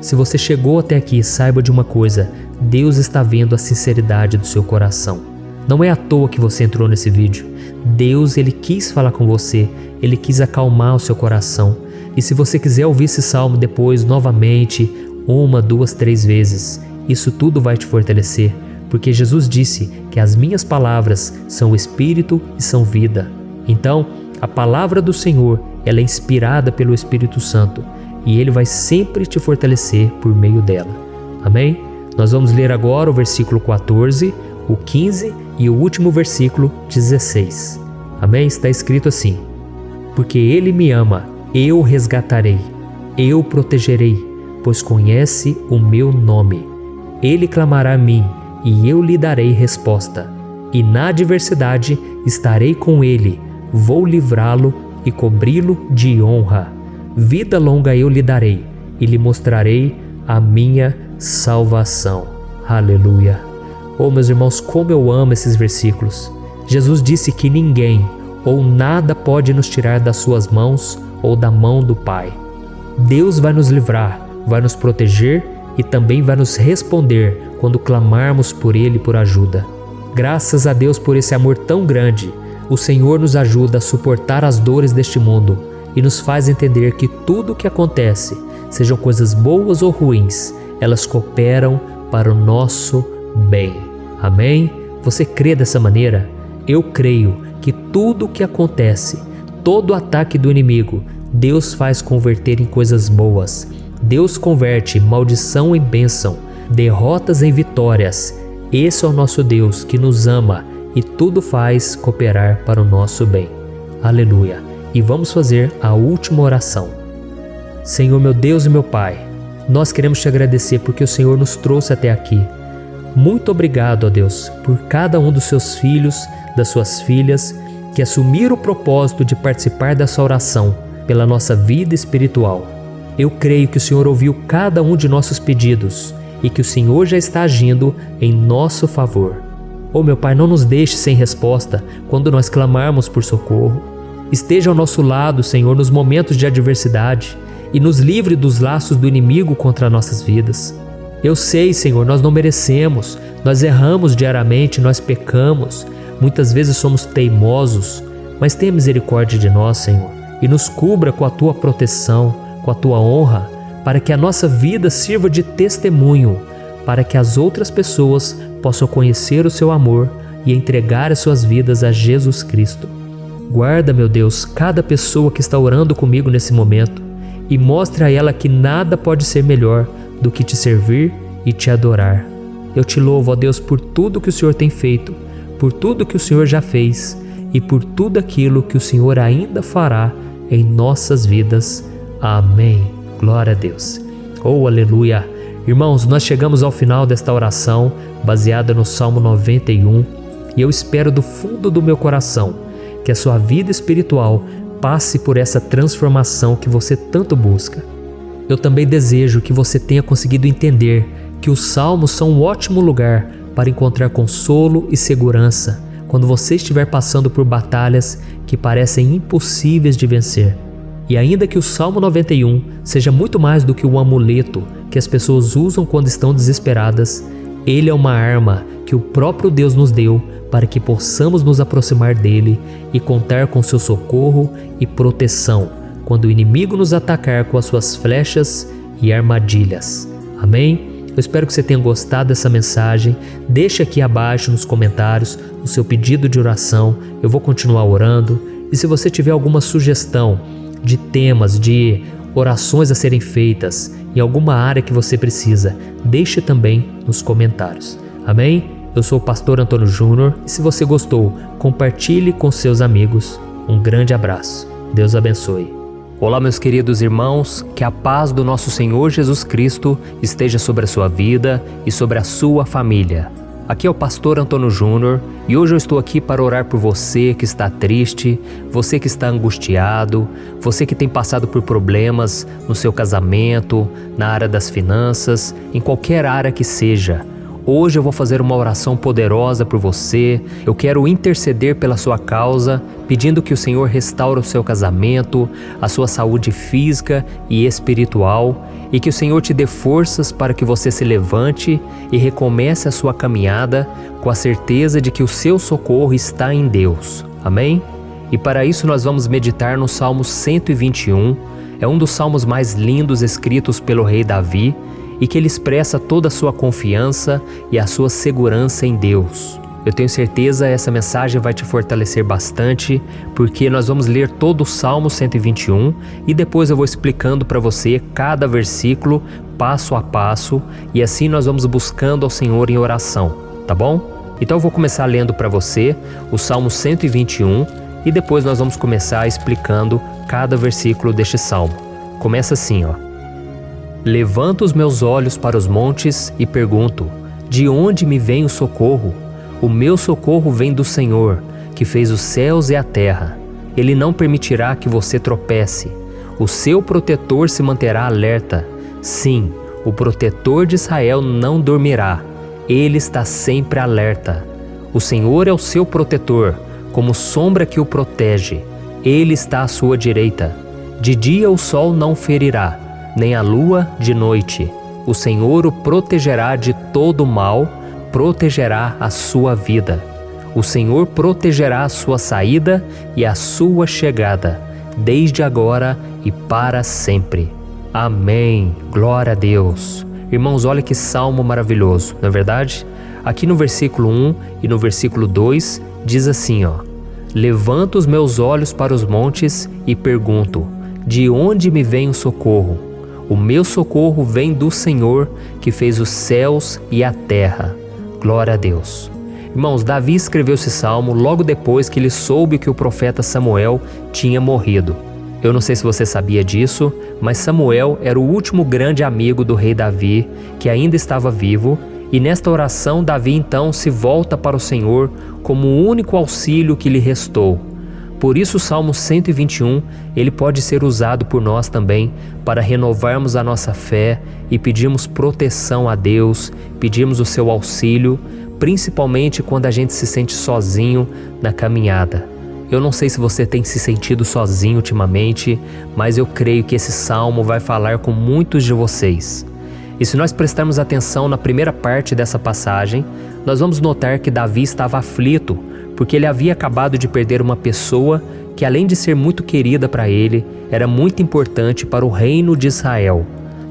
Se você chegou até aqui, saiba de uma coisa: Deus está vendo a sinceridade do seu coração. Não é à toa que você entrou nesse vídeo. Deus, Ele quis falar com você, Ele quis acalmar o seu coração. E se você quiser ouvir esse salmo depois, novamente, 1, 2, 3 vezes, isso tudo vai te fortalecer, porque Jesus disse que as minhas palavras são espírito e são vida. Então, a palavra do Senhor, ela é inspirada pelo Espírito Santo, e Ele vai sempre te fortalecer por meio dela. Amém? Nós vamos ler agora o versículo 14, o 15 e o último versículo 16. Amém? Está escrito assim: porque Ele me ama, eu o resgatarei, eu o protegerei, pois conhece o meu nome. Ele clamará a mim, e eu lhe darei resposta. E na adversidade estarei com ele, vou livrá-lo e cobri-lo de honra. Vida longa eu lhe darei, e lhe mostrarei a minha salvação. Aleluia! Oh, meus irmãos, como eu amo esses versículos. Jesus disse que ninguém ou nada pode nos tirar das suas mãos ou da mão do Pai. Deus vai nos livrar, vai nos proteger e também vai nos responder quando clamarmos por Ele por ajuda. Graças a Deus por esse amor tão grande, o Senhor nos ajuda a suportar as dores deste mundo e nos faz entender que tudo o que acontece, sejam coisas boas ou ruins, elas cooperam para o nosso bem. Amém? Você crê dessa maneira? Eu creio que tudo o que acontece, todo ataque do inimigo, Deus faz converter em coisas boas. Deus converte maldição em bênção, derrotas em vitórias. Esse é o nosso Deus que nos ama e tudo faz cooperar para o nosso bem. Aleluia! E vamos fazer a última oração. Senhor, meu Deus e meu Pai, nós queremos te agradecer porque o Senhor nos trouxe até aqui. Muito obrigado, ó Deus, por cada um dos seus filhos, das suas filhas, que assumiram o propósito de participar dessa oração pela nossa vida espiritual. Eu creio que o Senhor ouviu cada um de nossos pedidos e que o Senhor já está agindo em nosso favor. Oh, meu Pai, não nos deixe sem resposta quando nós clamarmos por socorro. Esteja ao nosso lado, Senhor, nos momentos de adversidade e nos livre dos laços do inimigo contra nossas vidas. Eu sei, Senhor, nós não merecemos, nós erramos diariamente, nós pecamos, muitas vezes somos teimosos, mas tenha misericórdia de nós, Senhor, e nos cubra com a Tua proteção, com a Tua honra, para que a nossa vida sirva de testemunho, para que as outras pessoas possam conhecer o Seu amor e entregar as suas vidas a Jesus Cristo. Guarda, meu Deus, cada pessoa que está orando comigo nesse momento e mostre a ela que nada pode ser melhor do que te servir e te adorar. Eu te louvo, ó Deus, por tudo que o Senhor tem feito, por tudo que o Senhor já fez e por tudo aquilo que o Senhor ainda fará em nossas vidas. Amém. Glória a Deus. Oh, aleluia. Irmãos, nós chegamos ao final desta oração baseada no Salmo 91 e eu espero do fundo do meu coração que a sua vida espiritual passe por essa transformação que você tanto busca. Eu também desejo que você tenha conseguido entender que os salmos são um ótimo lugar para encontrar consolo e segurança quando você estiver passando por batalhas que parecem impossíveis de vencer. E ainda que o Salmo 91 seja muito mais do que um amuleto que as pessoas usam quando estão desesperadas, ele é uma arma que o próprio Deus nos deu para que possamos nos aproximar dele e contar com seu socorro e proteção quando o inimigo nos atacar com as suas flechas e armadilhas. Amém? Eu espero que você tenha gostado dessa mensagem. Deixe aqui abaixo nos comentários o seu pedido de oração. Eu vou continuar orando. E se você tiver alguma sugestão de temas, de orações a serem feitas em alguma área que você precisa, deixe também nos comentários. Amém? Eu sou o pastor Antônio Júnior e se você gostou, compartilhe com seus amigos. Um grande abraço. Deus abençoe. Olá, meus queridos irmãos, que a paz do nosso Senhor Jesus Cristo esteja sobre a sua vida e sobre a sua família. Aqui é o pastor Antônio Júnior e hoje eu estou aqui para orar por você que está triste, você que está angustiado, você que tem passado por problemas no seu casamento, na área das finanças, em qualquer área que seja. Hoje eu vou fazer uma oração poderosa por você. Eu quero interceder pela sua causa, pedindo que o Senhor restaure o seu casamento, a sua saúde física e espiritual, e que o Senhor te dê forças para que você se levante e recomece a sua caminhada com a certeza de que o seu socorro está em Deus. Amém? E para isso nós vamos meditar no Salmo 121. É um dos salmos mais lindos escritos pelo rei Davi, e que ele expressa toda a sua confiança e a sua segurança em Deus. Eu tenho certeza essa mensagem vai te fortalecer bastante, porque nós vamos ler todo o Salmo 121 e depois eu vou explicando para você cada versículo, passo a passo, e assim nós vamos buscando ao Senhor em oração, tá bom? Então eu vou começar lendo para você o Salmo 121 e depois nós vamos começar explicando cada versículo deste salmo. Começa assim, ó. Levanto os meus olhos para os montes e pergunto: de onde me vem o socorro? O meu socorro vem do Senhor, que fez os céus e a terra. Ele não permitirá que você tropece. O seu protetor se manterá alerta. Sim, o protetor de Israel não dormirá. Ele está sempre alerta. O Senhor é o seu protetor, como sombra que o protege. Ele está à sua direita. De dia o sol não ferirá, nem a lua de noite. O Senhor o protegerá de todo mal, protegerá a sua vida. O Senhor protegerá a sua saída e a sua chegada, desde agora e para sempre. Amém. Glória a Deus. Irmãos, olha que salmo maravilhoso, não é verdade? Aqui no versículo 1 e no versículo 2 diz assim, ó: Levanto os meus olhos para os montes e pergunto: de onde me vem o socorro? O meu socorro vem do Senhor, que fez os céus e a terra. Glória a Deus. Irmãos, Davi escreveu esse salmo logo depois que ele soube que o profeta Samuel tinha morrido. Eu não sei se você sabia disso, mas Samuel era o último grande amigo do rei Davi, que ainda estava vivo, e nesta oração Davi então se volta para o Senhor como o único auxílio que lhe restou. Por isso o Salmo 121, ele pode ser usado por nós também para renovarmos a nossa fé e pedirmos proteção a Deus, pedirmos o seu auxílio, principalmente quando a gente se sente sozinho na caminhada. Eu não sei se você tem se sentido sozinho ultimamente, mas eu creio que esse salmo vai falar com muitos de vocês. E se nós prestarmos atenção na primeira parte dessa passagem, nós vamos notar que Davi estava aflito, porque ele havia acabado de perder uma pessoa que, além de ser muito querida para ele, era muito importante para o reino de Israel.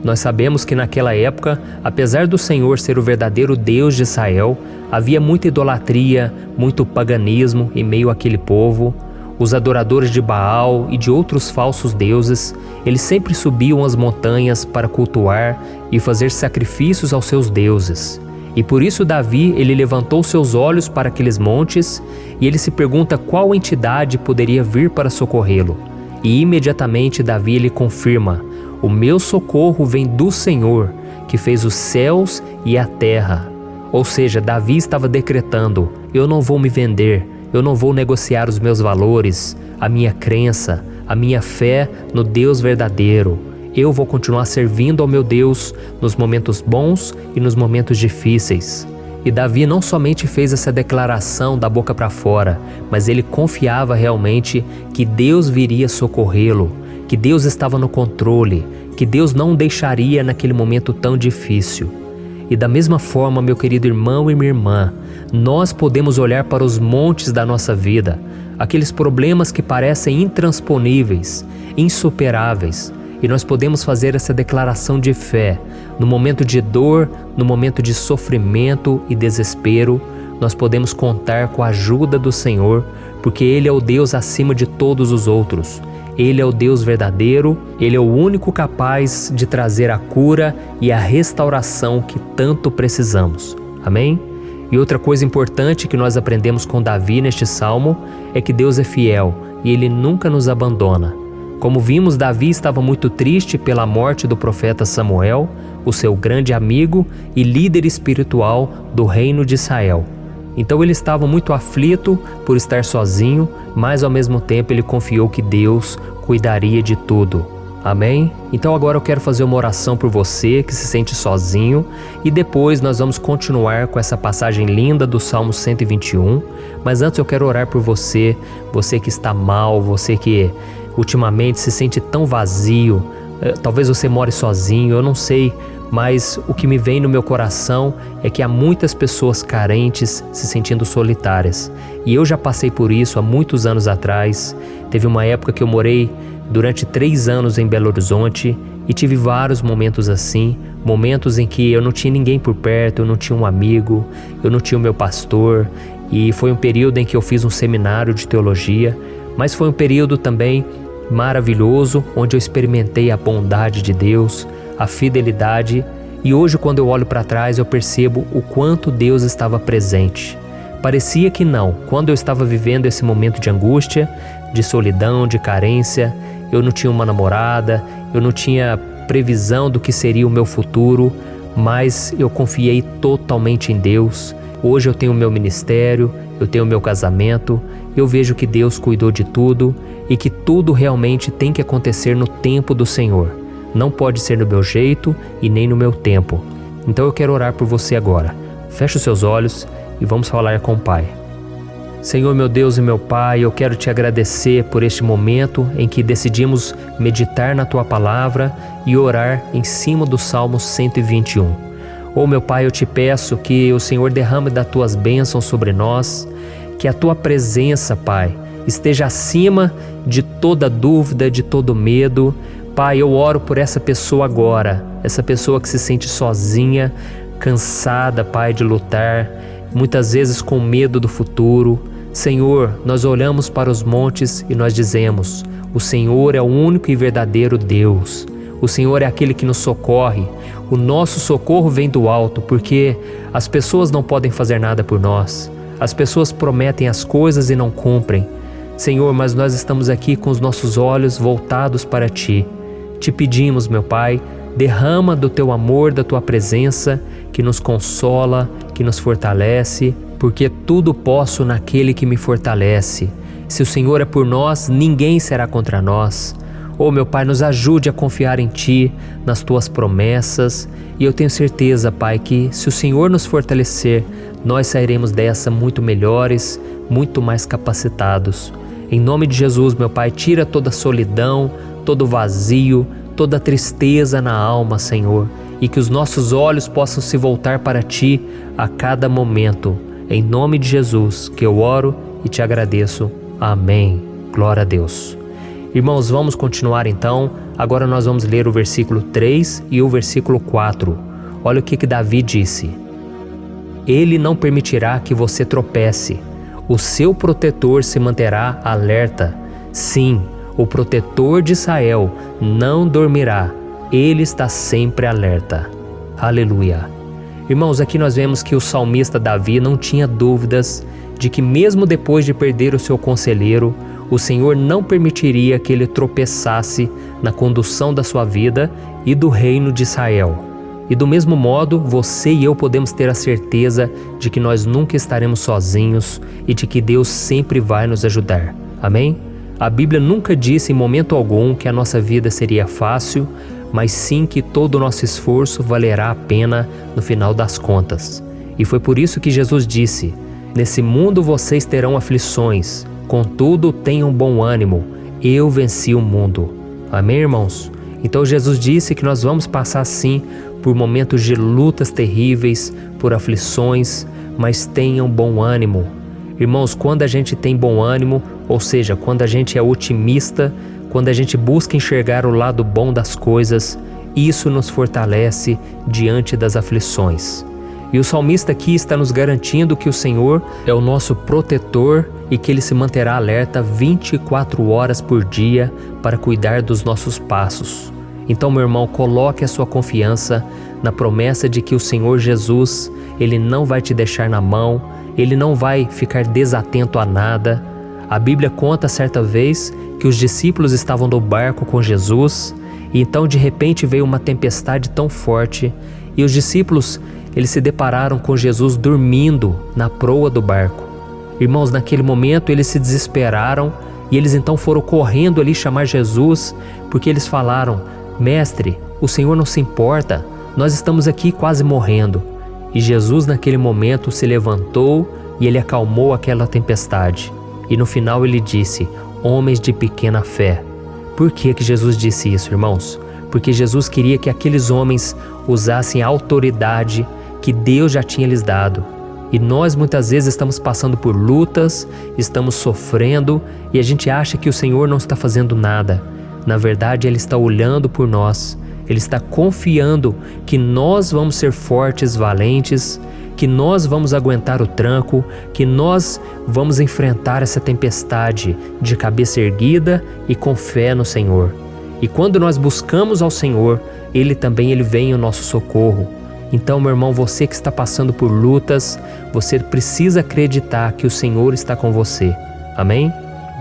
Nós sabemos que naquela época, apesar do Senhor ser o verdadeiro Deus de Israel, havia muita idolatria, muito paganismo em meio àquele povo. Os adoradores de Baal e de outros falsos deuses, eles sempre subiam as montanhas para cultuar e fazer sacrifícios aos seus deuses. E por isso Davi, ele levantou seus olhos para aqueles montes e ele se pergunta qual entidade poderia vir para socorrê-lo. E imediatamente Davi ele confirma: o meu socorro vem do Senhor, que fez os céus e a terra. Ou seja, Davi estava decretando: eu não vou me vender, eu não vou negociar os meus valores, a minha crença, a minha fé no Deus verdadeiro. Eu vou continuar servindo ao meu Deus nos momentos bons e nos momentos difíceis. E Davi não somente fez essa declaração da boca para fora, mas ele confiava realmente que Deus viria socorrê-lo, que Deus estava no controle, que Deus não o deixaria naquele momento tão difícil. E da mesma forma, meu querido irmão e minha irmã, nós podemos olhar para os montes da nossa vida, aqueles problemas que parecem intransponíveis, insuperáveis, e nós podemos fazer essa declaração de fé. No momento de dor, no momento de sofrimento e desespero, nós podemos contar com a ajuda do Senhor, porque Ele é o Deus acima de todos os outros. Ele é o Deus verdadeiro, Ele é o único capaz de trazer a cura e a restauração que tanto precisamos. Amém? E outra coisa importante que nós aprendemos com Davi neste salmo é que Deus é fiel e Ele nunca nos abandona. Como vimos, Davi estava muito triste pela morte do profeta Samuel, o seu grande amigo e líder espiritual do reino de Israel. Então ele estava muito aflito por estar sozinho, mas ao mesmo tempo ele confiou que Deus cuidaria de tudo. Amém? Então agora eu quero fazer uma oração por você que se sente sozinho e depois nós vamos continuar com essa passagem linda do Salmo 121. Mas antes eu quero orar por você, você que está mal, você que ultimamente se sente tão vazio, talvez você more sozinho, eu não sei, mas o que me vem no meu coração é que há muitas pessoas carentes se sentindo solitárias. E eu já passei por isso há muitos anos atrás. Teve uma época que eu morei durante 3 anos em Belo Horizonte e tive vários momentos assim, momentos em que eu não tinha ninguém por perto, eu não tinha um amigo, eu não tinha o meu pastor, e foi um período em que eu fiz um seminário de teologia, mas foi um período também maravilhoso, onde eu experimentei a bondade de Deus, a fidelidade, e hoje quando eu olho para trás eu percebo o quanto Deus estava presente. Parecia que não, quando eu estava vivendo esse momento de angústia, de solidão, de carência, eu não tinha uma namorada, eu não tinha previsão do que seria o meu futuro, mas eu confiei totalmente em Deus. Hoje eu tenho o meu ministério, eu tenho o meu casamento, eu vejo que Deus cuidou de tudo e que tudo realmente tem que acontecer no tempo do Senhor. Não pode ser no meu jeito e nem no meu tempo. Então eu quero orar por você agora. Feche os seus olhos e vamos falar com o Pai. Senhor, meu Deus e meu Pai, eu quero te agradecer por este momento em que decidimos meditar na Tua Palavra e orar em cima do Salmo 121. Oh, meu Pai, eu te peço que o Senhor derrame das Tuas bênçãos sobre nós, que a Tua presença, Pai, esteja acima de toda dúvida, de todo medo. Pai, eu oro por essa pessoa agora, essa pessoa que se sente sozinha, cansada, Pai, de lutar, muitas vezes com medo do futuro. Senhor, nós olhamos para os montes e nós dizemos: o Senhor é o único e verdadeiro Deus. O Senhor é aquele que nos socorre. O nosso socorro vem do alto, porque as pessoas não podem fazer nada por nós. As pessoas prometem as coisas e não cumprem. Senhor, mas nós estamos aqui com os nossos olhos voltados para Ti. Te pedimos, meu Pai, derrama do Teu amor, da Tua presença, que nos consola, que nos fortalece, porque tudo posso naquele que me fortalece. Se o Senhor é por nós, ninguém será contra nós. Oh, meu Pai, nos ajude a confiar em Ti, nas Tuas promessas, e eu tenho certeza, Pai, que se o Senhor nos fortalecer, nós sairemos dessa muito melhores, muito mais capacitados. Em nome de Jesus, meu Pai, tira toda a solidão, todo o vazio, toda a tristeza na alma, Senhor, e que os nossos olhos possam se voltar para Ti a cada momento. Em nome de Jesus que eu oro e te agradeço. Amém. Glória a Deus. Irmãos, vamos continuar então. Agora nós vamos ler o versículo 3 e o versículo 4. Olha o que Davi disse. Ele não permitirá que você tropece. O seu protetor se manterá alerta. Sim, o protetor de Israel não dormirá. Ele está sempre alerta. Aleluia. Irmãos, aqui nós vemos que o salmista Davi não tinha dúvidas de que mesmo depois de perder o seu conselheiro, o Senhor não permitiria que ele tropeçasse na condução da sua vida e do reino de Israel. E do mesmo modo, você e eu podemos ter a certeza de que nós nunca estaremos sozinhos e de que Deus sempre vai nos ajudar. Amém? A Bíblia nunca disse em momento algum que a nossa vida seria fácil, mas sim que todo o nosso esforço valerá a pena no final das contas. E foi por isso que Jesus disse: nesse mundo vocês terão aflições, contudo tenham bom ânimo, eu venci o mundo. Amém, irmãos? Então Jesus disse que nós vamos passar sim por momentos de lutas terríveis, por aflições, mas tenham bom ânimo. Irmãos, quando a gente tem bom ânimo, ou seja, quando a gente é otimista, quando a gente busca enxergar o lado bom das coisas, isso nos fortalece diante das aflições. E o salmista aqui está nos garantindo que o Senhor é o nosso protetor e que Ele se manterá alerta 24 horas por dia para cuidar dos nossos passos. Então, meu irmão, coloque a sua confiança na promessa de que o Senhor Jesus, Ele não vai te deixar na mão, Ele não vai ficar desatento a nada. A Bíblia conta certa vez que os discípulos estavam no barco com Jesus e então de repente veio uma tempestade tão forte e os discípulos eles se depararam com Jesus dormindo na proa do barco. Irmãos, naquele momento eles se desesperaram e eles então foram correndo ali chamar Jesus, porque eles falaram: Mestre, o Senhor não se importa, nós estamos aqui quase morrendo. E Jesus naquele momento se levantou e Ele acalmou aquela tempestade. E no final Ele disse: homens de pequena fé. Por que Jesus disse isso, irmãos? Porque Jesus queria que aqueles homens usassem a autoridade que Deus já tinha lhes dado. E nós muitas vezes estamos passando por lutas, estamos sofrendo e a gente acha que o Senhor não está fazendo nada. Na verdade, Ele está olhando por nós, Ele está confiando que nós vamos ser fortes, valentes, que nós vamos aguentar o tranco, que nós vamos enfrentar essa tempestade de cabeça erguida e com fé no Senhor. E quando nós buscamos ao Senhor, Ele vem em nosso socorro. Então, meu irmão, você que está passando por lutas, você precisa acreditar que o Senhor está com você. Amém?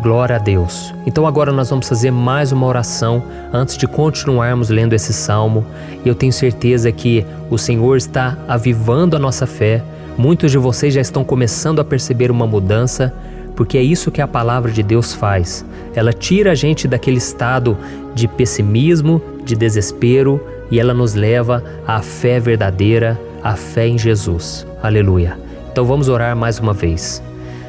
Glória a Deus. Então agora nós vamos fazer mais uma oração antes de continuarmos lendo esse salmo. E eu tenho certeza que o Senhor está avivando a nossa fé. Muitos de vocês já estão começando a perceber uma mudança, porque é isso que a palavra de Deus faz. Ela tira a gente daquele estado de pessimismo, de desespero, e ela nos leva à fé verdadeira, à fé em Jesus. Aleluia. Então vamos orar mais uma vez.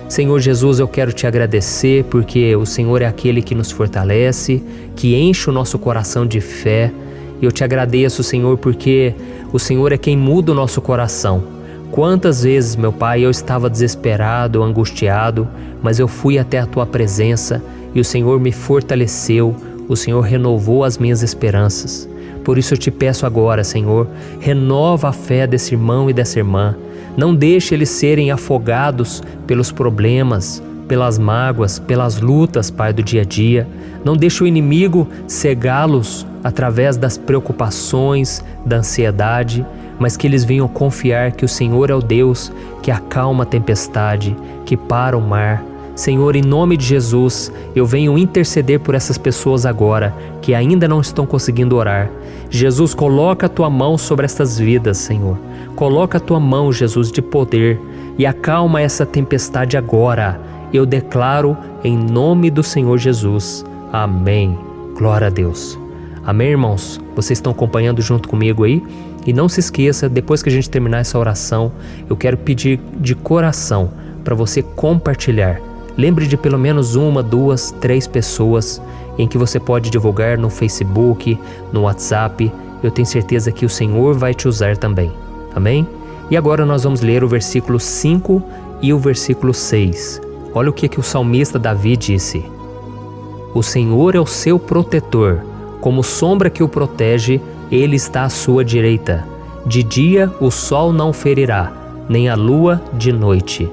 Senhor Jesus, eu quero te agradecer porque o Senhor é aquele que nos fortalece, que enche o nosso coração de fé. Eu te agradeço, Senhor, porque o Senhor é quem muda o nosso coração. Quantas vezes, meu Pai, eu estava desesperado, angustiado, mas eu fui até a Tua presença e o Senhor me fortaleceu, o Senhor renovou as minhas esperanças. Por isso eu te peço agora, Senhor, renova a fé desse irmão e dessa irmã. Não deixe eles serem afogados pelos problemas, pelas mágoas, pelas lutas, Pai, do dia a dia. Não deixe o inimigo cegá-los através das preocupações, da ansiedade, mas que eles venham confiar que o Senhor é o Deus que acalma a tempestade, que para o mar. Senhor, em nome de Jesus, eu venho interceder por essas pessoas agora que ainda não estão conseguindo orar. Jesus, coloca a Tua mão sobre essas vidas, Senhor. Coloca a Tua mão, Jesus, de poder e acalma essa tempestade agora. Eu declaro em nome do Senhor Jesus. Amém. Glória a Deus. Amém, irmãos? Vocês estão acompanhando junto comigo aí? E não se esqueça, depois que a gente terminar essa oração, eu quero pedir de coração para você compartilhar. Lembre de pelo menos 1, 2, 3 pessoas em que você pode divulgar no Facebook, no WhatsApp. Eu tenho certeza que o Senhor vai te usar também. Amém? E agora nós vamos ler o versículo 5 e o versículo 6. Olha o que o salmista Davi disse. O Senhor é o seu protetor, como sombra que o protege, Ele está à sua direita. De dia o sol não ferirá, nem a lua de noite.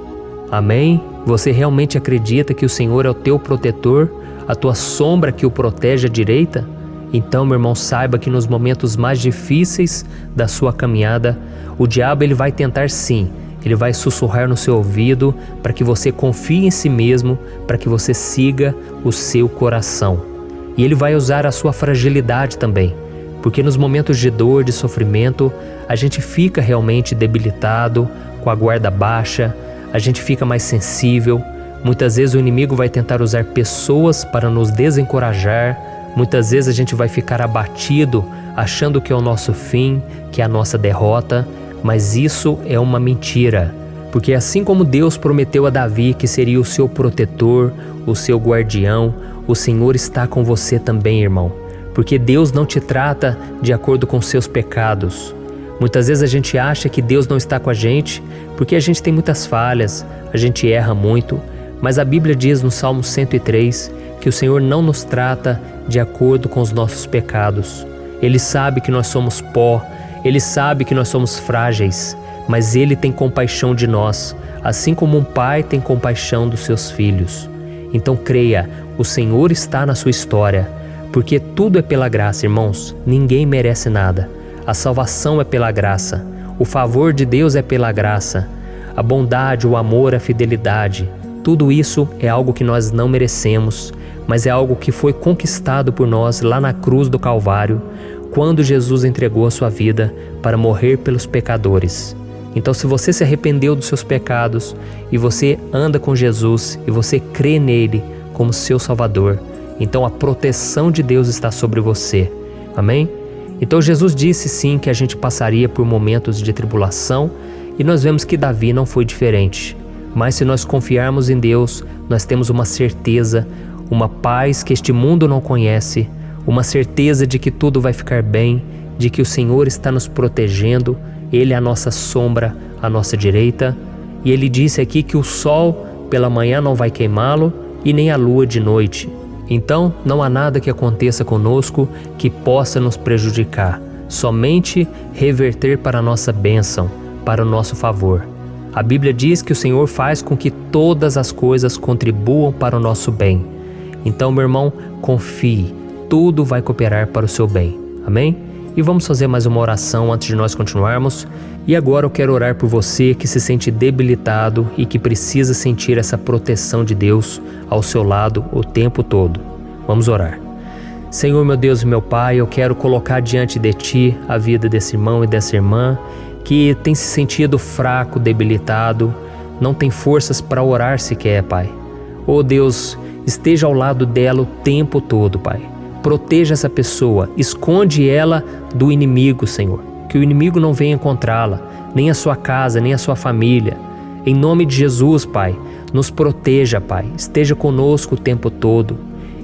Amém? Você realmente acredita que o Senhor é o teu protetor, a tua sombra que o protege à direita? Então, meu irmão, saiba que nos momentos mais difíceis da sua caminhada, o diabo ele vai tentar sim, ele vai sussurrar no seu ouvido para que você confie em si mesmo, para que você siga o seu coração. E ele vai usar a sua fragilidade também, porque nos momentos de dor, de sofrimento, a gente fica realmente debilitado, com a guarda baixa, a gente fica mais sensível. Muitas vezes o inimigo vai tentar usar pessoas para nos desencorajar. Muitas vezes a gente vai ficar abatido, achando que é o nosso fim, que é a nossa derrota. mas isso é uma mentira. Porque assim como Deus prometeu a Davi que seria o seu protetor, o seu guardião, o Senhor está com você também, irmão. Porque Deus não te trata de acordo com seus pecados. Muitas vezes a gente acha que Deus não está com a gente porque a gente tem muitas falhas, a gente erra muito, mas a Bíblia diz no Salmo 103 que o Senhor não nos trata de acordo com os nossos pecados. Ele sabe que nós somos pó, Ele sabe que nós somos frágeis, mas Ele tem compaixão de nós, assim como um pai tem compaixão dos seus filhos. Então creia, o Senhor está na sua história, porque tudo é pela graça, irmãos, ninguém merece nada. A salvação é pela graça, o favor de Deus é pela graça, a bondade, o amor, a fidelidade, tudo isso é algo que nós não merecemos, mas é algo que foi conquistado por nós lá na cruz do Calvário, quando Jesus entregou a sua vida para morrer pelos pecadores. Então, se você se arrependeu dos seus pecados e você anda com Jesus e você crê nele como seu Salvador, então a proteção de Deus está sobre você. Amém? Então Jesus disse sim que a gente passaria por momentos de tribulação e nós vemos que Davi não foi diferente. Mas se nós confiarmos em Deus, nós temos uma certeza, uma paz que este mundo não conhece, uma certeza de que tudo vai ficar bem, de que o Senhor está nos protegendo, Ele é a nossa sombra, à nossa direita. E Ele disse aqui que o sol pela manhã não vai queimá-lo e nem a lua de noite. Então, não há nada que aconteça conosco que possa nos prejudicar, somente reverter para a nossa bênção, para o nosso favor. A Bíblia diz que o Senhor faz com que todas as coisas contribuam para o nosso bem. Então, meu irmão, confie, tudo vai cooperar para o seu bem. Amém? E vamos fazer mais uma oração antes de nós continuarmos. E agora eu quero orar por você que se sente debilitado e que precisa sentir essa proteção de Deus ao seu lado o tempo todo. Vamos orar. Senhor, meu Deus e meu Pai, eu quero colocar diante de Ti a vida desse irmão e dessa irmã que tem se sentido fraco, debilitado, não tem forças para orar sequer, Pai. Oh Deus, esteja ao lado dela o tempo todo, Pai. Proteja essa pessoa, esconde ela do inimigo, Senhor. Que o inimigo não venha encontrá-la, nem a sua casa, nem a sua família. Em nome de Jesus, Pai, nos proteja, Pai. Esteja conosco o tempo todo.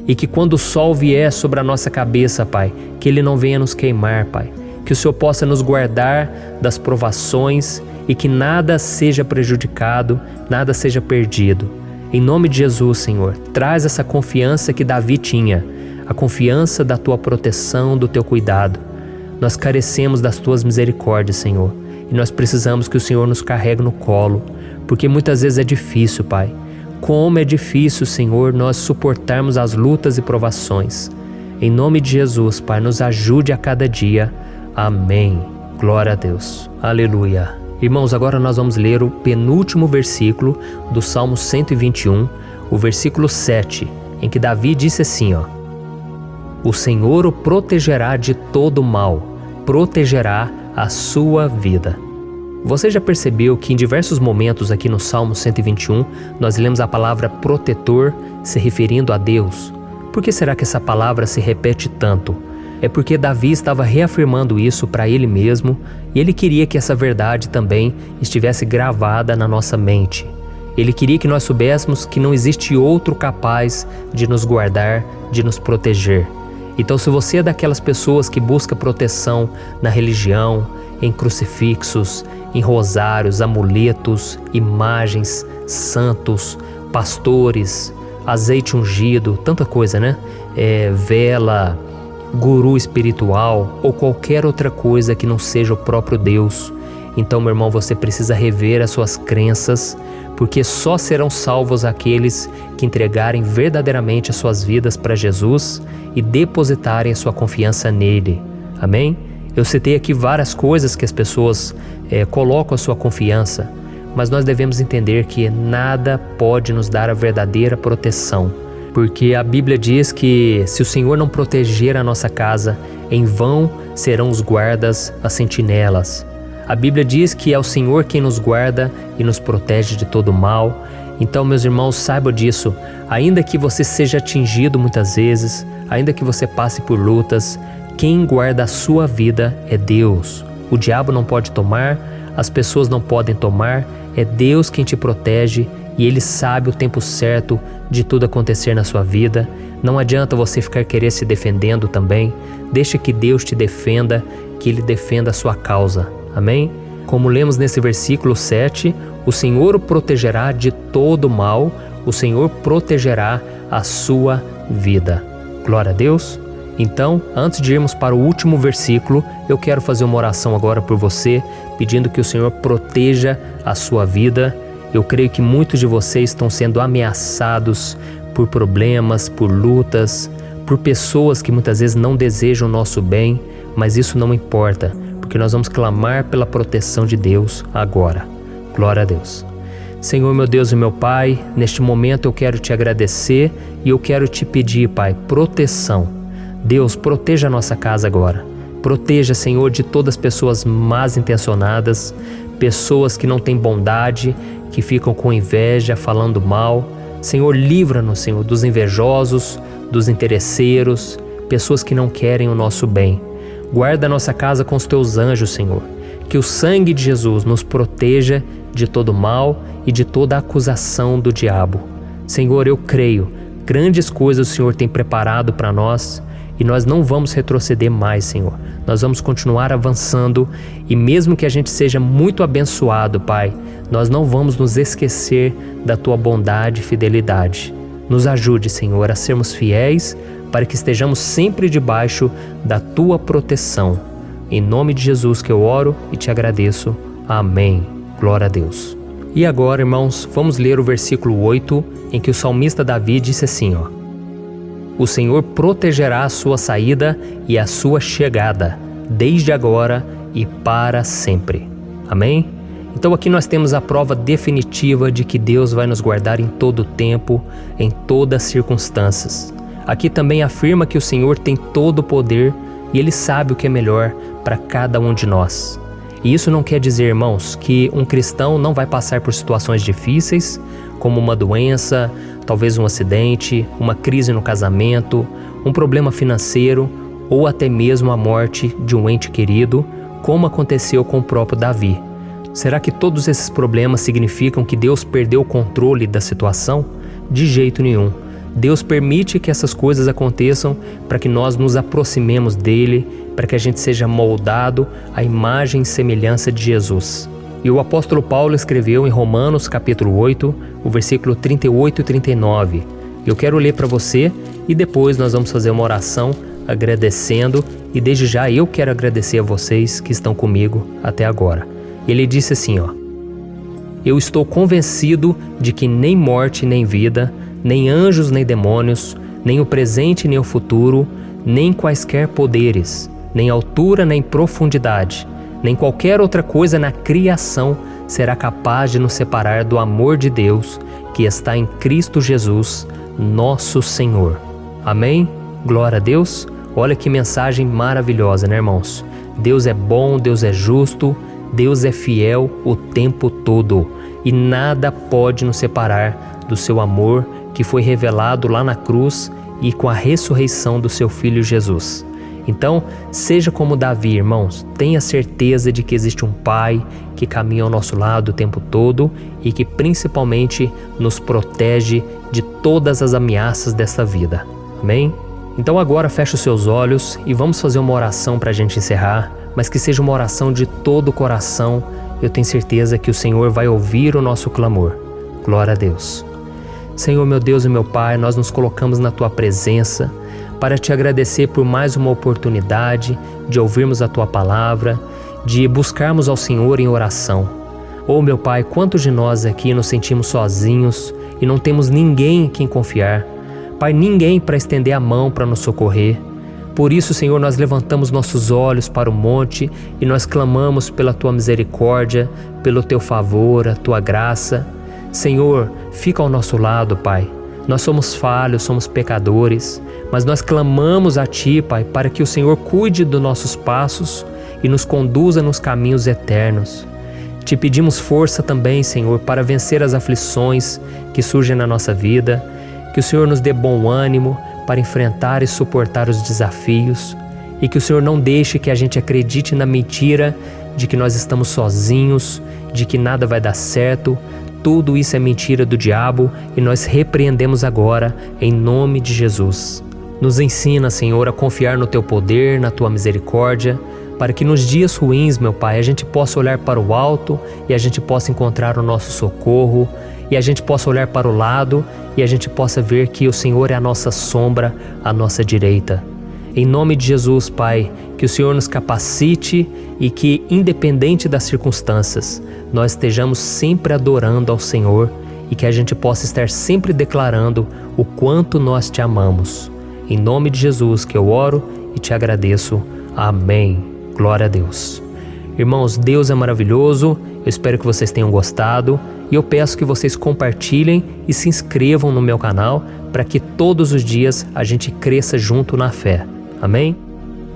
E que quando o sol vier sobre a nossa cabeça, Pai, que ele não venha nos queimar, Pai. Que o Senhor possa nos guardar das provações e que nada seja prejudicado, nada seja perdido. Em nome de Jesus, Senhor, traz essa confiança que Davi tinha, a confiança da Tua proteção, do Teu cuidado. Nós carecemos das Tuas misericórdias, Senhor, e nós precisamos que o Senhor nos carregue no colo, porque muitas vezes é difícil, Pai. Como é difícil, Senhor, nós suportarmos as lutas e provações. Em nome de Jesus, Pai, nos ajude a cada dia. Amém. Glória a Deus. Aleluia. Irmãos, agora nós vamos ler o penúltimo versículo do Salmo 121, o versículo 7, em que Davi disse assim, O Senhor o protegerá de todo mal, protegerá a sua vida. Você já percebeu que em diversos momentos aqui no Salmo 121, nós lemos a palavra protetor se referindo a Deus? Por que será que essa palavra se repete tanto? É porque Davi estava reafirmando isso para ele mesmo e ele queria que essa verdade também estivesse gravada na nossa mente. Ele queria que nós soubéssemos que não existe outro capaz de nos guardar, de nos proteger. Então, se você é daquelas pessoas que busca proteção na religião, em crucifixos, em rosários, amuletos, imagens, santos, pastores, azeite ungido, tanta coisa, né? Vela, guru espiritual ou qualquer outra coisa que não seja o próprio Deus. Então, meu irmão, você precisa rever as suas crenças, porque só serão salvos aqueles que entregarem verdadeiramente as suas vidas para Jesus e depositarem a sua confiança nele. Amém? Eu citei aqui várias coisas que as pessoas colocam a sua confiança, mas nós devemos entender que nada pode nos dar a verdadeira proteção, porque a Bíblia diz que se o Senhor não proteger a nossa casa, em vão serão os guardas, as sentinelas. A Bíblia diz que é o Senhor quem nos guarda e nos protege de todo mal. Então, meus irmãos, saibam disso. Ainda que você seja atingido muitas vezes, ainda que você passe por lutas, quem guarda a sua vida é Deus. O diabo não pode tomar, as pessoas não podem tomar, é Deus quem te protege e Ele sabe o tempo certo de tudo acontecer na sua vida. Não adianta você ficar querer se defendendo também. Deixa que Deus te defenda, que Ele defenda a sua causa. Amém? Como lemos nesse versículo 7, o Senhor o protegerá de todo mal, o Senhor protegerá a sua vida. Glória a Deus. Então, antes de irmos para o último versículo, eu quero fazer uma oração agora por você, pedindo que o Senhor proteja a sua vida. Eu creio que muitos de vocês estão sendo ameaçados por problemas, por lutas, por pessoas que muitas vezes não desejam o nosso bem, mas isso não importa, porque nós vamos clamar pela proteção de Deus agora. Glória a Deus. Senhor, meu Deus e meu Pai, neste momento eu quero te agradecer e eu quero te pedir, Pai, proteção. Deus, proteja a nossa casa agora. Proteja, Senhor, de todas as pessoas más intencionadas, pessoas que não têm bondade, que ficam com inveja, falando mal. Senhor, livra-nos, Senhor, dos invejosos, dos interesseiros, pessoas que não querem o nosso bem. Guarda a nossa casa com os teus anjos, Senhor. Que o sangue de Jesus nos proteja de todo mal e de toda acusação do diabo. Senhor, eu creio, grandes coisas o Senhor tem preparado para nós e nós não vamos retroceder mais, Senhor. Nós vamos continuar avançando e mesmo que a gente seja muito abençoado, Pai, nós não vamos nos esquecer da Tua bondade e fidelidade. Nos ajude, Senhor, a sermos fiéis para que estejamos sempre debaixo da Tua proteção. Em nome de Jesus que eu oro e te agradeço. Amém. Glória a Deus. E agora, irmãos, vamos ler o versículo 8, em que o salmista Davi disse assim, ó: O Senhor protegerá a sua saída e a sua chegada, desde agora e para sempre. Amém? Então aqui nós temos a prova definitiva de que Deus vai nos guardar em todo o tempo, em todas as circunstâncias. Aqui também afirma que o Senhor tem todo o poder e Ele sabe o que é melhor para cada um de nós. E isso não quer dizer, irmãos, que um cristão não vai passar por situações difíceis, como uma doença, talvez um acidente, uma crise no casamento, um problema financeiro ou até mesmo a morte de um ente querido, como aconteceu com o próprio Davi. Será que todos esses problemas significam que Deus perdeu o controle da situação? De jeito nenhum. Deus permite que essas coisas aconteçam para que nós nos aproximemos dele, para que a gente seja moldado à imagem e semelhança de Jesus. E o apóstolo Paulo escreveu em Romanos capítulo 8, o versículo 38 e 39. Eu quero ler para você e depois nós vamos fazer uma oração agradecendo, e desde já eu quero agradecer a vocês que estão comigo até agora. Ele disse assim, ó: Eu estou convencido de que nem morte nem vida, nem anjos nem demônios, nem o presente nem o futuro, nem quaisquer poderes, nem altura nem profundidade, nem qualquer outra coisa na criação será capaz de nos separar do amor de Deus que está em Cristo Jesus, nosso Senhor. Amém? Glória a Deus. Olha que mensagem maravilhosa, né, irmãos? Deus é bom, Deus é justo, Deus é fiel o tempo todo e nada pode nos separar do seu amor que foi revelado lá na cruz e com a ressurreição do seu Filho Jesus. Então, seja como Davi, irmãos, tenha certeza de que existe um Pai que caminha ao nosso lado o tempo todo e que principalmente nos protege de todas as ameaças dessa vida. Amém? Então agora feche os seus olhos e vamos fazer uma oração para a gente encerrar, mas que seja uma oração de todo o coração. Eu tenho certeza que o Senhor vai ouvir o nosso clamor. Glória a Deus. Senhor, meu Deus e meu Pai, nós nos colocamos na Tua presença para Te agradecer por mais uma oportunidade de ouvirmos a Tua palavra, de buscarmos ao Senhor em oração. Oh, meu Pai, quantos de nós aqui nos sentimos sozinhos e não temos ninguém em quem confiar. Pai, ninguém para estender a mão para nos socorrer. Por isso, Senhor, nós levantamos nossos olhos para o monte e nós clamamos pela Tua misericórdia, pelo Teu favor, a Tua graça. Senhor, fica ao nosso lado, Pai. Nós somos falhos, somos pecadores, mas nós clamamos a Ti, Pai, para que o Senhor cuide dos nossos passos e nos conduza nos caminhos eternos. Te pedimos força também, Senhor, para vencer as aflições que surgem na nossa vida, que o Senhor nos dê bom ânimo para enfrentar e suportar os desafios e que o Senhor não deixe que a gente acredite na mentira de que nós estamos sozinhos, de que nada vai dar certo. Tudo isso é mentira do diabo e nós repreendemos agora em nome de Jesus. Nos ensina, Senhor, a confiar no Teu poder, na Tua misericórdia, para que nos dias ruins, meu Pai, a gente possa olhar para o alto e a gente possa encontrar o nosso socorro, e a gente possa olhar para o lado e a gente possa ver que o Senhor é a nossa sombra, a nossa direita. Em nome de Jesus, Pai, que o Senhor nos capacite e que, independente das circunstâncias, nós estejamos sempre adorando ao Senhor e que a gente possa estar sempre declarando o quanto nós Te amamos. Em nome de Jesus que eu oro e Te agradeço. Amém. Glória a Deus. Irmãos, Deus é maravilhoso. Eu espero que vocês tenham gostado e eu peço que vocês compartilhem e se inscrevam no meu canal para que todos os dias a gente cresça junto na fé. Amém?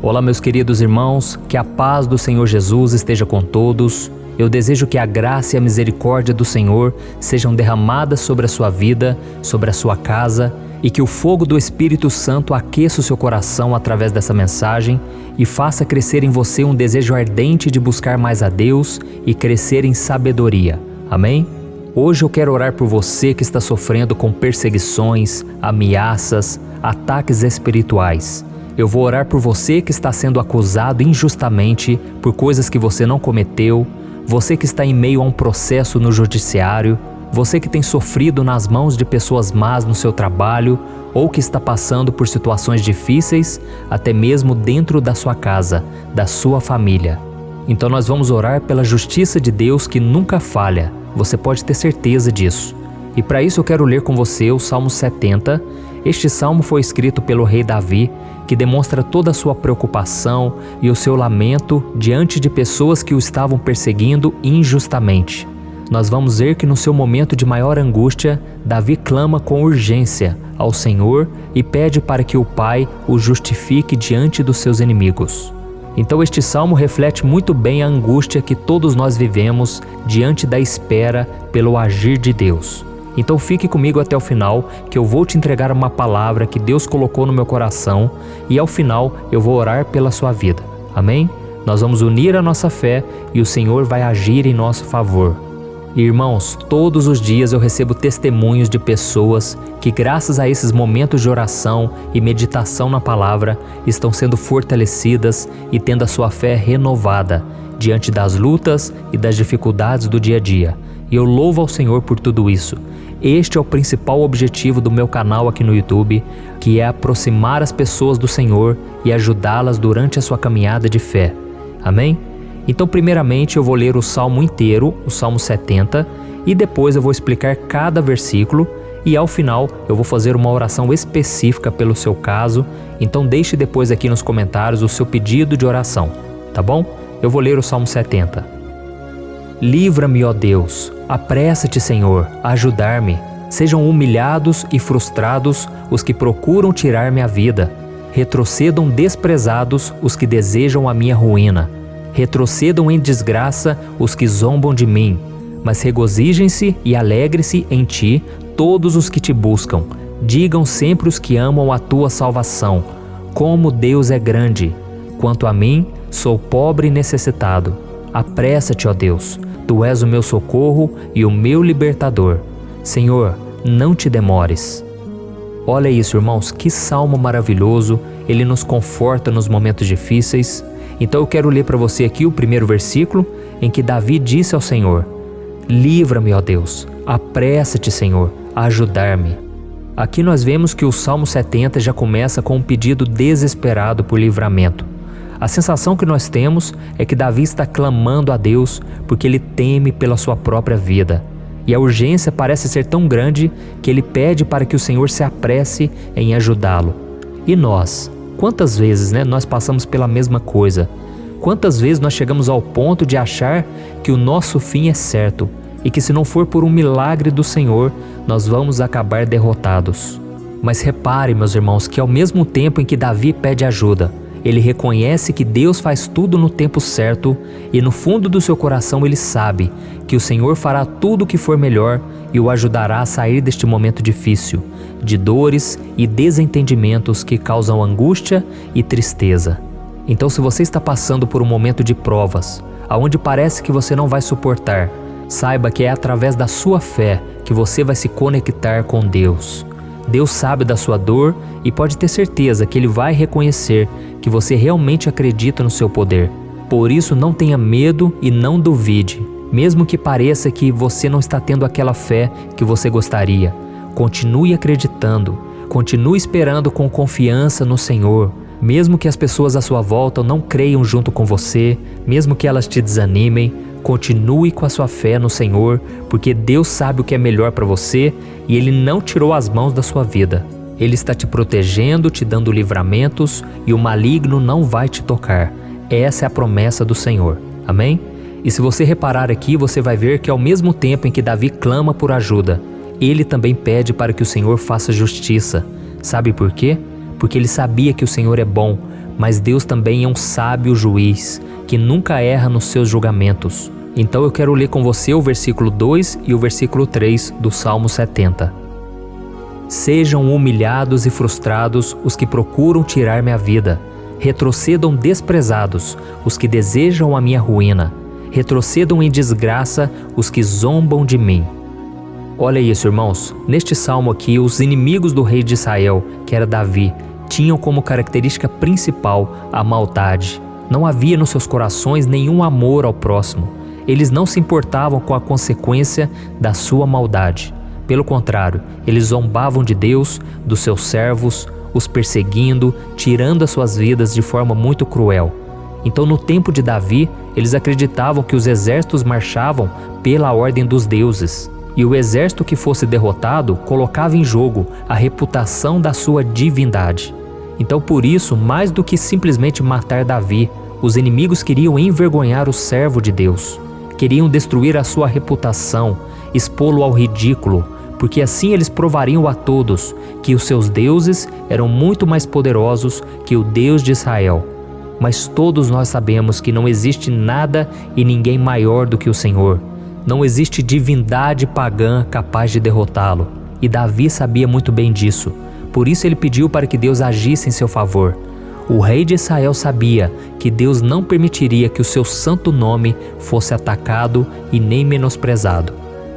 Olá, meus queridos irmãos, que a paz do Senhor Jesus esteja com todos. Eu desejo que a graça e a misericórdia do Senhor sejam derramadas sobre a sua vida, sobre a sua casa, e que o fogo do Espírito Santo aqueça o seu coração através dessa mensagem e faça crescer em você um desejo ardente de buscar mais a Deus e crescer em sabedoria. Amém? Hoje eu quero orar por você que está sofrendo com perseguições, ameaças, ataques espirituais. Eu vou orar por você que está sendo acusado injustamente por coisas que você não cometeu, você que está em meio a um processo no judiciário, você que tem sofrido nas mãos de pessoas más no seu trabalho ou que está passando por situações difíceis, até mesmo dentro da sua casa, da sua família. Então nós vamos orar pela justiça de Deus que nunca falha, você pode ter certeza disso. E para isso eu quero ler com você o Salmo 70. Este salmo foi escrito pelo rei Davi, que demonstra toda a sua preocupação e o seu lamento diante de pessoas que o estavam perseguindo injustamente. Nós vamos ver que no seu momento de maior angústia, Davi clama com urgência ao Senhor e pede para que o Pai o justifique diante dos seus inimigos. Então este salmo reflete muito bem a angústia que todos nós vivemos diante da espera pelo agir de Deus. Então fique comigo até o final, que eu vou te entregar uma palavra que Deus colocou no meu coração e ao final eu vou orar pela sua vida. Amém? Nós vamos unir a nossa fé e o Senhor vai agir em nosso favor. Irmãos, todos os dias eu recebo testemunhos de pessoas que, graças a esses momentos de oração e meditação na palavra, estão sendo fortalecidas e tendo a sua fé renovada diante das lutas e das dificuldades do dia a dia. E eu louvo ao Senhor por tudo isso. Este é o principal objetivo do meu canal aqui no YouTube, que é aproximar as pessoas do Senhor e ajudá-las durante a sua caminhada de fé. Amém? Então, primeiramente, eu vou ler o Salmo inteiro, o Salmo 70, e depois eu vou explicar cada versículo e ao final eu vou fazer uma oração específica pelo seu caso. Então deixe depois aqui nos comentários o seu pedido de oração, tá bom? Eu vou ler o Salmo 70. Livra-me, ó Deus, apressa-te, Senhor, a ajudar-me. Sejam humilhados e frustrados os que procuram tirar-me a vida. Retrocedam desprezados os que desejam a minha ruína. Retrocedam em desgraça os que zombam de mim. Mas regozijem-se e alegre-se em ti todos os que te buscam. Digam sempre os que amam a tua salvação. Como Deus é grande! Quanto a mim, sou pobre e necessitado. Apressa-te, ó Deus. Tu és o meu socorro e o meu libertador. Senhor, não te demores. Olha isso, irmãos, que salmo maravilhoso. Ele nos conforta nos momentos difíceis. Então eu quero ler para você aqui o primeiro versículo, em que Davi disse ao Senhor: livra-me, ó Deus, apressa-te, Senhor, a ajudar-me. Aqui nós vemos que o Salmo 70 já começa com um pedido desesperado por livramento. A sensação que nós temos é que Davi está clamando a Deus porque ele teme pela sua própria vida. E a urgência parece ser tão grande que ele pede para que o Senhor se apresse em ajudá-lo. E nós? Quantas vezes nós passamos pela mesma coisa? Quantas vezes nós chegamos ao ponto de achar que o nosso fim é certo e que se não for por um milagre do Senhor, nós vamos acabar derrotados? Mas repare, meus irmãos, que ao mesmo tempo em que Davi pede ajuda, ele reconhece que Deus faz tudo no tempo certo e no fundo do seu coração ele sabe que o Senhor fará tudo o que for melhor e o ajudará a sair deste momento difícil, de dores e desentendimentos que causam angústia e tristeza. Então, se você está passando por um momento de provas, aonde parece que você não vai suportar, saiba que é através da sua fé que você vai se conectar com Deus. Deus sabe da sua dor e pode ter certeza que Ele vai reconhecer que você realmente acredita no seu poder. Por isso, não tenha medo e não duvide, mesmo que pareça que você não está tendo aquela fé que você gostaria. Continue acreditando, continue esperando com confiança no Senhor. Mesmo que as pessoas à sua volta não creiam junto com você, mesmo que elas te desanimem, continue com a sua fé no Senhor, porque Deus sabe o que é melhor para você e Ele não tirou as mãos da sua vida. Ele está te protegendo, te dando livramentos e o maligno não vai te tocar. Essa é a promessa do Senhor. Amém? E se você reparar aqui, você vai ver que ao mesmo tempo em que Davi clama por ajuda, ele também pede para que o Senhor faça justiça. Sabe por quê? Porque ele sabia que o Senhor é bom, mas Deus também é um sábio juiz, que nunca erra nos seus julgamentos. Então eu quero ler com você o versículo 2 e o versículo 3 do Salmo 70. Sejam humilhados e frustrados os que procuram tirar minha vida. Retrocedam desprezados os que desejam a minha ruína. Retrocedam em desgraça os que zombam de mim. Olha isso, irmãos. Neste salmo aqui, os inimigos do rei de Israel, que era Davi, tinham como característica principal a maldade. Não havia nos seus corações nenhum amor ao próximo. Eles não se importavam com a consequência da sua maldade. Pelo contrário, eles zombavam de Deus, dos seus servos, os perseguindo, tirando as suas vidas de forma muito cruel. Então, no tempo de Davi, eles acreditavam que os exércitos marchavam pela ordem dos deuses. E o exército que fosse derrotado colocava em jogo a reputação da sua divindade. Então, por isso, mais do que simplesmente matar Davi, os inimigos queriam envergonhar o servo de Deus. Queriam destruir a sua reputação, expô-lo ao ridículo, porque assim eles provariam a todos que os seus deuses eram muito mais poderosos que o Deus de Israel. Mas todos nós sabemos que não existe nada e ninguém maior do que o Senhor. Não existe divindade pagã capaz de derrotá-lo. E Davi sabia muito bem disso. Por isso ele pediu para que Deus agisse em seu favor. O rei de Israel sabia que Deus não permitiria que o seu santo nome fosse atacado e nem menosprezado.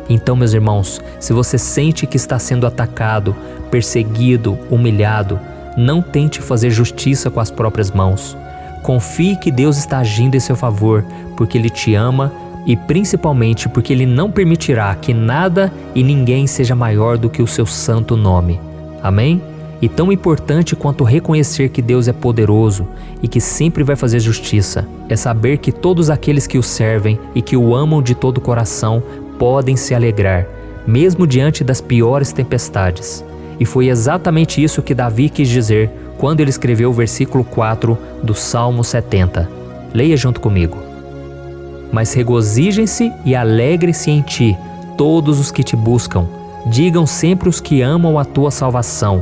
Então, meus irmãos, se você sente que está sendo atacado, perseguido, humilhado, não tente fazer justiça com as próprias mãos. Confie que Deus está agindo em seu favor, porque Ele te ama e principalmente porque Ele não permitirá que nada e ninguém seja maior do que o seu santo nome. Amém? E tão importante quanto reconhecer que Deus é poderoso e que sempre vai fazer justiça, é saber que todos aqueles que o servem e que o amam de todo o coração podem se alegrar, mesmo diante das piores tempestades. E foi exatamente isso que Davi quis dizer quando ele escreveu o versículo 4 do Salmo 70. Leia junto comigo. Mas regozijem-se e alegrem-se em ti, todos os que te buscam. Digam sempre os que amam a tua salvação,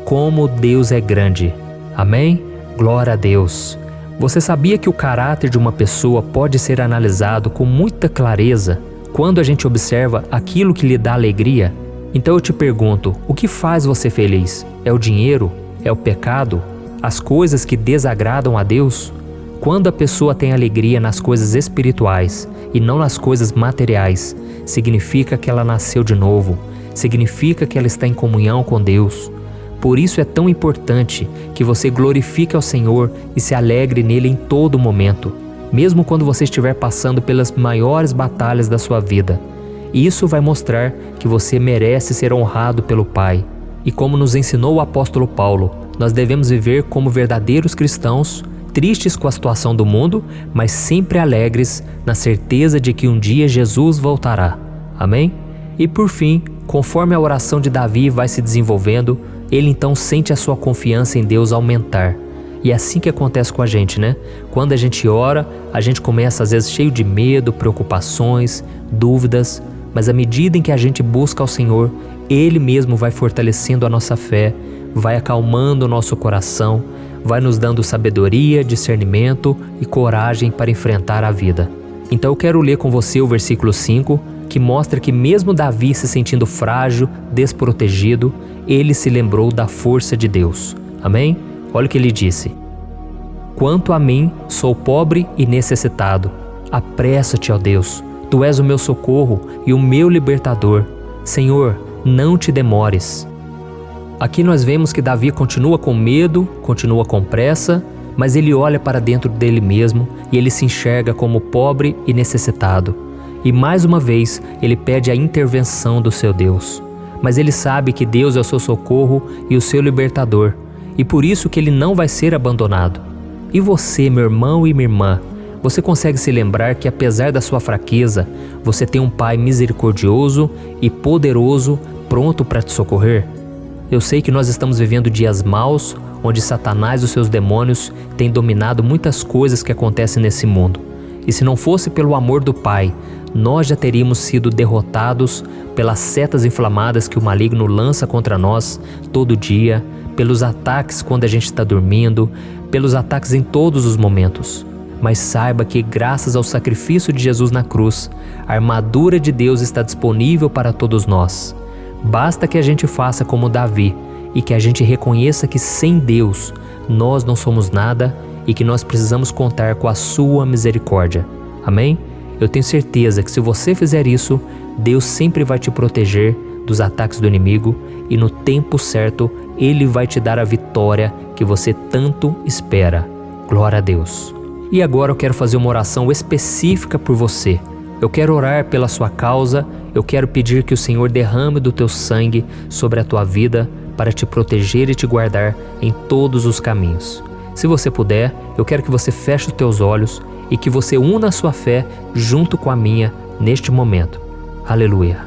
como Deus é grande. Amém? Glória a Deus. Você sabia que o caráter de uma pessoa pode ser analisado com muita clareza quando a gente observa aquilo que lhe dá alegria? Então eu te pergunto, o que faz você feliz? É o dinheiro? É o pecado? As coisas que desagradam a Deus? Quando a pessoa tem alegria nas coisas espirituais e não nas coisas materiais, significa que ela nasceu de novo, significa que ela está em comunhão com Deus. Por isso é tão importante que você glorifique ao Senhor e se alegre nele em todo momento, mesmo quando você estiver passando pelas maiores batalhas da sua vida. Isso vai mostrar que você merece ser honrado pelo Pai. E como nos ensinou o apóstolo Paulo, nós devemos viver como verdadeiros cristãos, tristes com a situação do mundo, mas sempre alegres na certeza de que um dia Jesus voltará. Amém? E por fim, conforme a oração de Davi vai se desenvolvendo, ele então sente a sua confiança em Deus aumentar. E é assim que acontece com a gente, né? Quando a gente ora, a gente começa às vezes cheio de medo, preocupações, dúvidas, mas à medida em que a gente busca ao Senhor, Ele mesmo vai fortalecendo a nossa fé, vai acalmando o nosso coração, vai nos dando sabedoria, discernimento e coragem para enfrentar a vida. Então eu quero ler com você o versículo 5, que mostra que mesmo Davi se sentindo frágil, desprotegido, ele se lembrou da força de Deus. Amém? Olha o que ele disse. Quanto a mim, sou pobre e necessitado. Apressa-te, ó Deus, Tu és o meu socorro e o meu libertador. Senhor, não te demores. Aqui nós vemos que Davi continua com medo, continua com pressa, mas ele olha para dentro dele mesmo e ele se enxerga como pobre e necessitado. E mais uma vez ele pede a intervenção do seu Deus. Mas ele sabe que Deus é o seu socorro e o seu libertador, e por isso que ele não vai ser abandonado. E você, meu irmão e minha irmã, você consegue se lembrar que apesar da sua fraqueza, você tem um Pai misericordioso e poderoso pronto para te socorrer? Eu sei que nós estamos vivendo dias maus, onde Satanás e os seus demônios têm dominado muitas coisas que acontecem nesse mundo. E se não fosse pelo amor do Pai, nós já teríamos sido derrotados pelas setas inflamadas que o maligno lança contra nós todo dia, pelos ataques quando a gente está dormindo, pelos ataques em todos os momentos. Mas saiba que graças ao sacrifício de Jesus na cruz, a armadura de Deus está disponível para todos nós. Basta que a gente faça como Davi e que a gente reconheça que sem Deus nós não somos nada e que nós precisamos contar com a sua misericórdia. Amém? Eu tenho certeza que se você fizer isso, Deus sempre vai te proteger dos ataques do inimigo e no tempo certo Ele vai te dar a vitória que você tanto espera. Glória a Deus. E agora eu quero fazer uma oração específica por você. Eu quero orar pela sua causa, eu quero pedir que o Senhor derrame do teu sangue sobre a tua vida para te proteger e te guardar em todos os caminhos. Se você puder, eu quero que você feche os teus olhos e que você una a sua fé junto com a minha neste momento. Aleluia.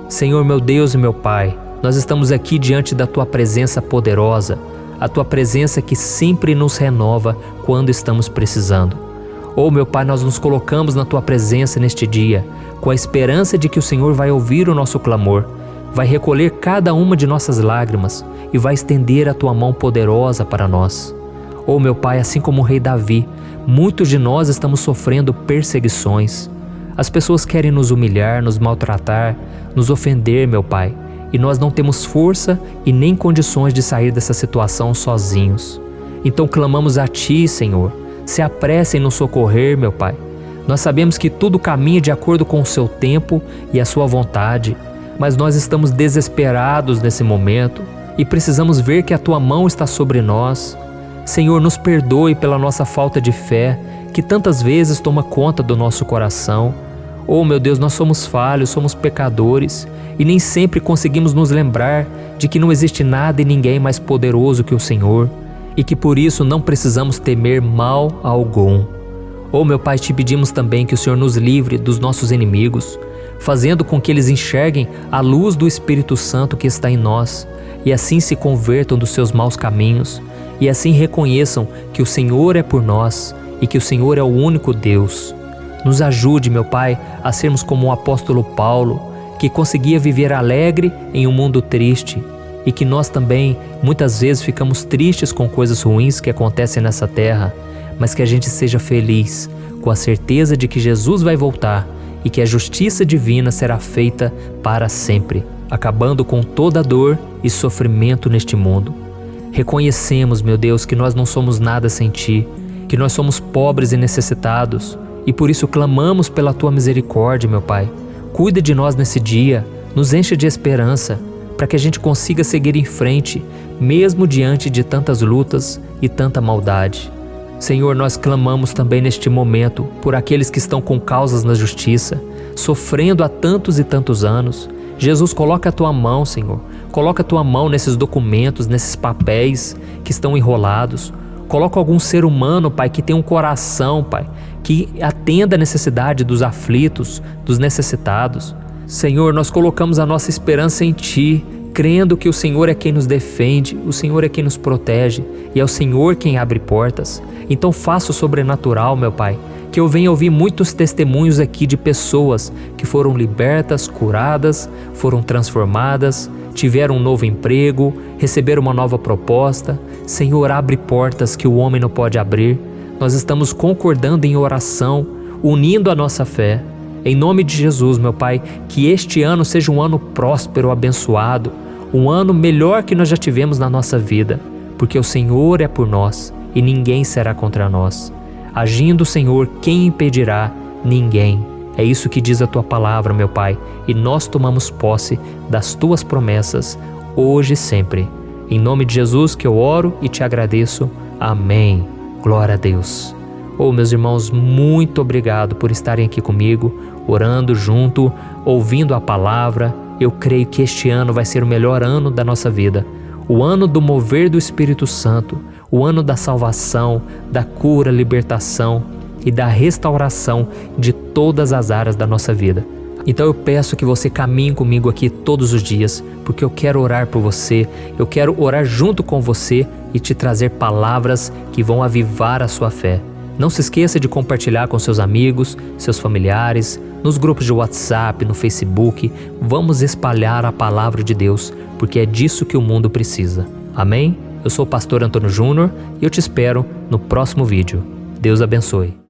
Senhor, meu Deus e meu Pai, nós estamos aqui diante da Tua presença poderosa, a Tua presença que sempre nos renova quando estamos precisando. Oh, meu Pai, nós nos colocamos na Tua presença neste dia, com a esperança de que o Senhor vai ouvir o nosso clamor, vai recolher cada uma de nossas lágrimas e vai estender a Tua mão poderosa para nós. Oh, meu Pai, assim como o rei Davi, muitos de nós estamos sofrendo perseguições. As pessoas querem nos humilhar, nos maltratar, nos ofender, meu Pai, e nós não temos força e nem condições de sair dessa situação sozinhos. Então clamamos a Ti, Senhor, se apresse em nos socorrer, meu Pai. Nós sabemos que tudo caminha de acordo com o Seu tempo e a Sua vontade, mas nós estamos desesperados nesse momento e precisamos ver que a Tua mão está sobre nós. Senhor, nos perdoe pela nossa falta de fé, que tantas vezes toma conta do nosso coração. Oh, meu Deus, nós somos falhos, somos pecadores e nem sempre conseguimos nos lembrar de que não existe nada e ninguém mais poderoso que o Senhor e que por isso não precisamos temer mal algum. Oh, meu Pai, te pedimos também que o Senhor nos livre dos nossos inimigos, fazendo com que eles enxerguem a luz do Espírito Santo que está em nós e assim se convertam dos seus maus caminhos e assim reconheçam que o Senhor é por nós e que o Senhor é o único Deus. Nos ajude, meu Pai, a sermos como o apóstolo Paulo, que conseguia viver alegre em um mundo triste, e que nós também muitas vezes ficamos tristes com coisas ruins que acontecem nessa terra, mas que a gente seja feliz, com a certeza de que Jesus vai voltar e que a justiça divina será feita para sempre, acabando com toda dor e sofrimento neste mundo. Reconhecemos, meu Deus, que nós não somos nada sem Ti, que nós somos pobres e necessitados, e por isso clamamos pela Tua misericórdia, meu Pai. Cuida de nós nesse dia, nos enche de esperança, para que a gente consiga seguir em frente, mesmo diante de tantas lutas e tanta maldade. Senhor, nós clamamos também neste momento por aqueles que estão com causas na justiça, sofrendo há tantos e tantos anos. Jesus, coloca a Tua mão, Senhor. Coloca a Tua mão nesses documentos, nesses papéis que estão enrolados. Coloca algum ser humano, Pai, que tem um coração, Pai, que atenda a necessidade dos aflitos, dos necessitados. Senhor, nós colocamos a nossa esperança em Ti, crendo que o Senhor é quem nos defende, o Senhor é quem nos protege e é o Senhor quem abre portas. Então faça o sobrenatural, meu Pai, que eu venha ouvir muitos testemunhos aqui de pessoas que foram libertas, curadas, foram transformadas, tiveram um novo emprego, receberam uma nova proposta. Senhor, abre portas que o homem não pode abrir. Nós estamos concordando em oração, unindo a nossa fé. Em nome de Jesus, meu Pai, que este ano seja um ano próspero, abençoado, um ano melhor que nós já tivemos na nossa vida, porque o Senhor é por nós e ninguém será contra nós. Agindo o Senhor, quem impedirá? Ninguém. É isso que diz a Tua palavra, meu Pai, e nós tomamos posse das Tuas promessas, hoje e sempre. Em nome de Jesus que eu oro e te agradeço. Amém. Glória a Deus. Meus irmãos, muito obrigado por estarem aqui comigo, orando junto, ouvindo a palavra. Eu creio que este ano vai ser o melhor ano da nossa vida. O ano do mover do Espírito Santo, o ano da salvação, da cura, libertação e da restauração de todas as áreas da nossa vida. Então eu peço que você caminhe comigo aqui todos os dias, porque eu quero orar por você, eu quero orar junto com você e te trazer palavras que vão avivar a sua fé. Não se esqueça de compartilhar com seus amigos, seus familiares, nos grupos de WhatsApp, no Facebook. Vamos espalhar a palavra de Deus, porque é disso que o mundo precisa. Amém? Eu sou o pastor Antônio Júnior e eu te espero no próximo vídeo. Deus abençoe.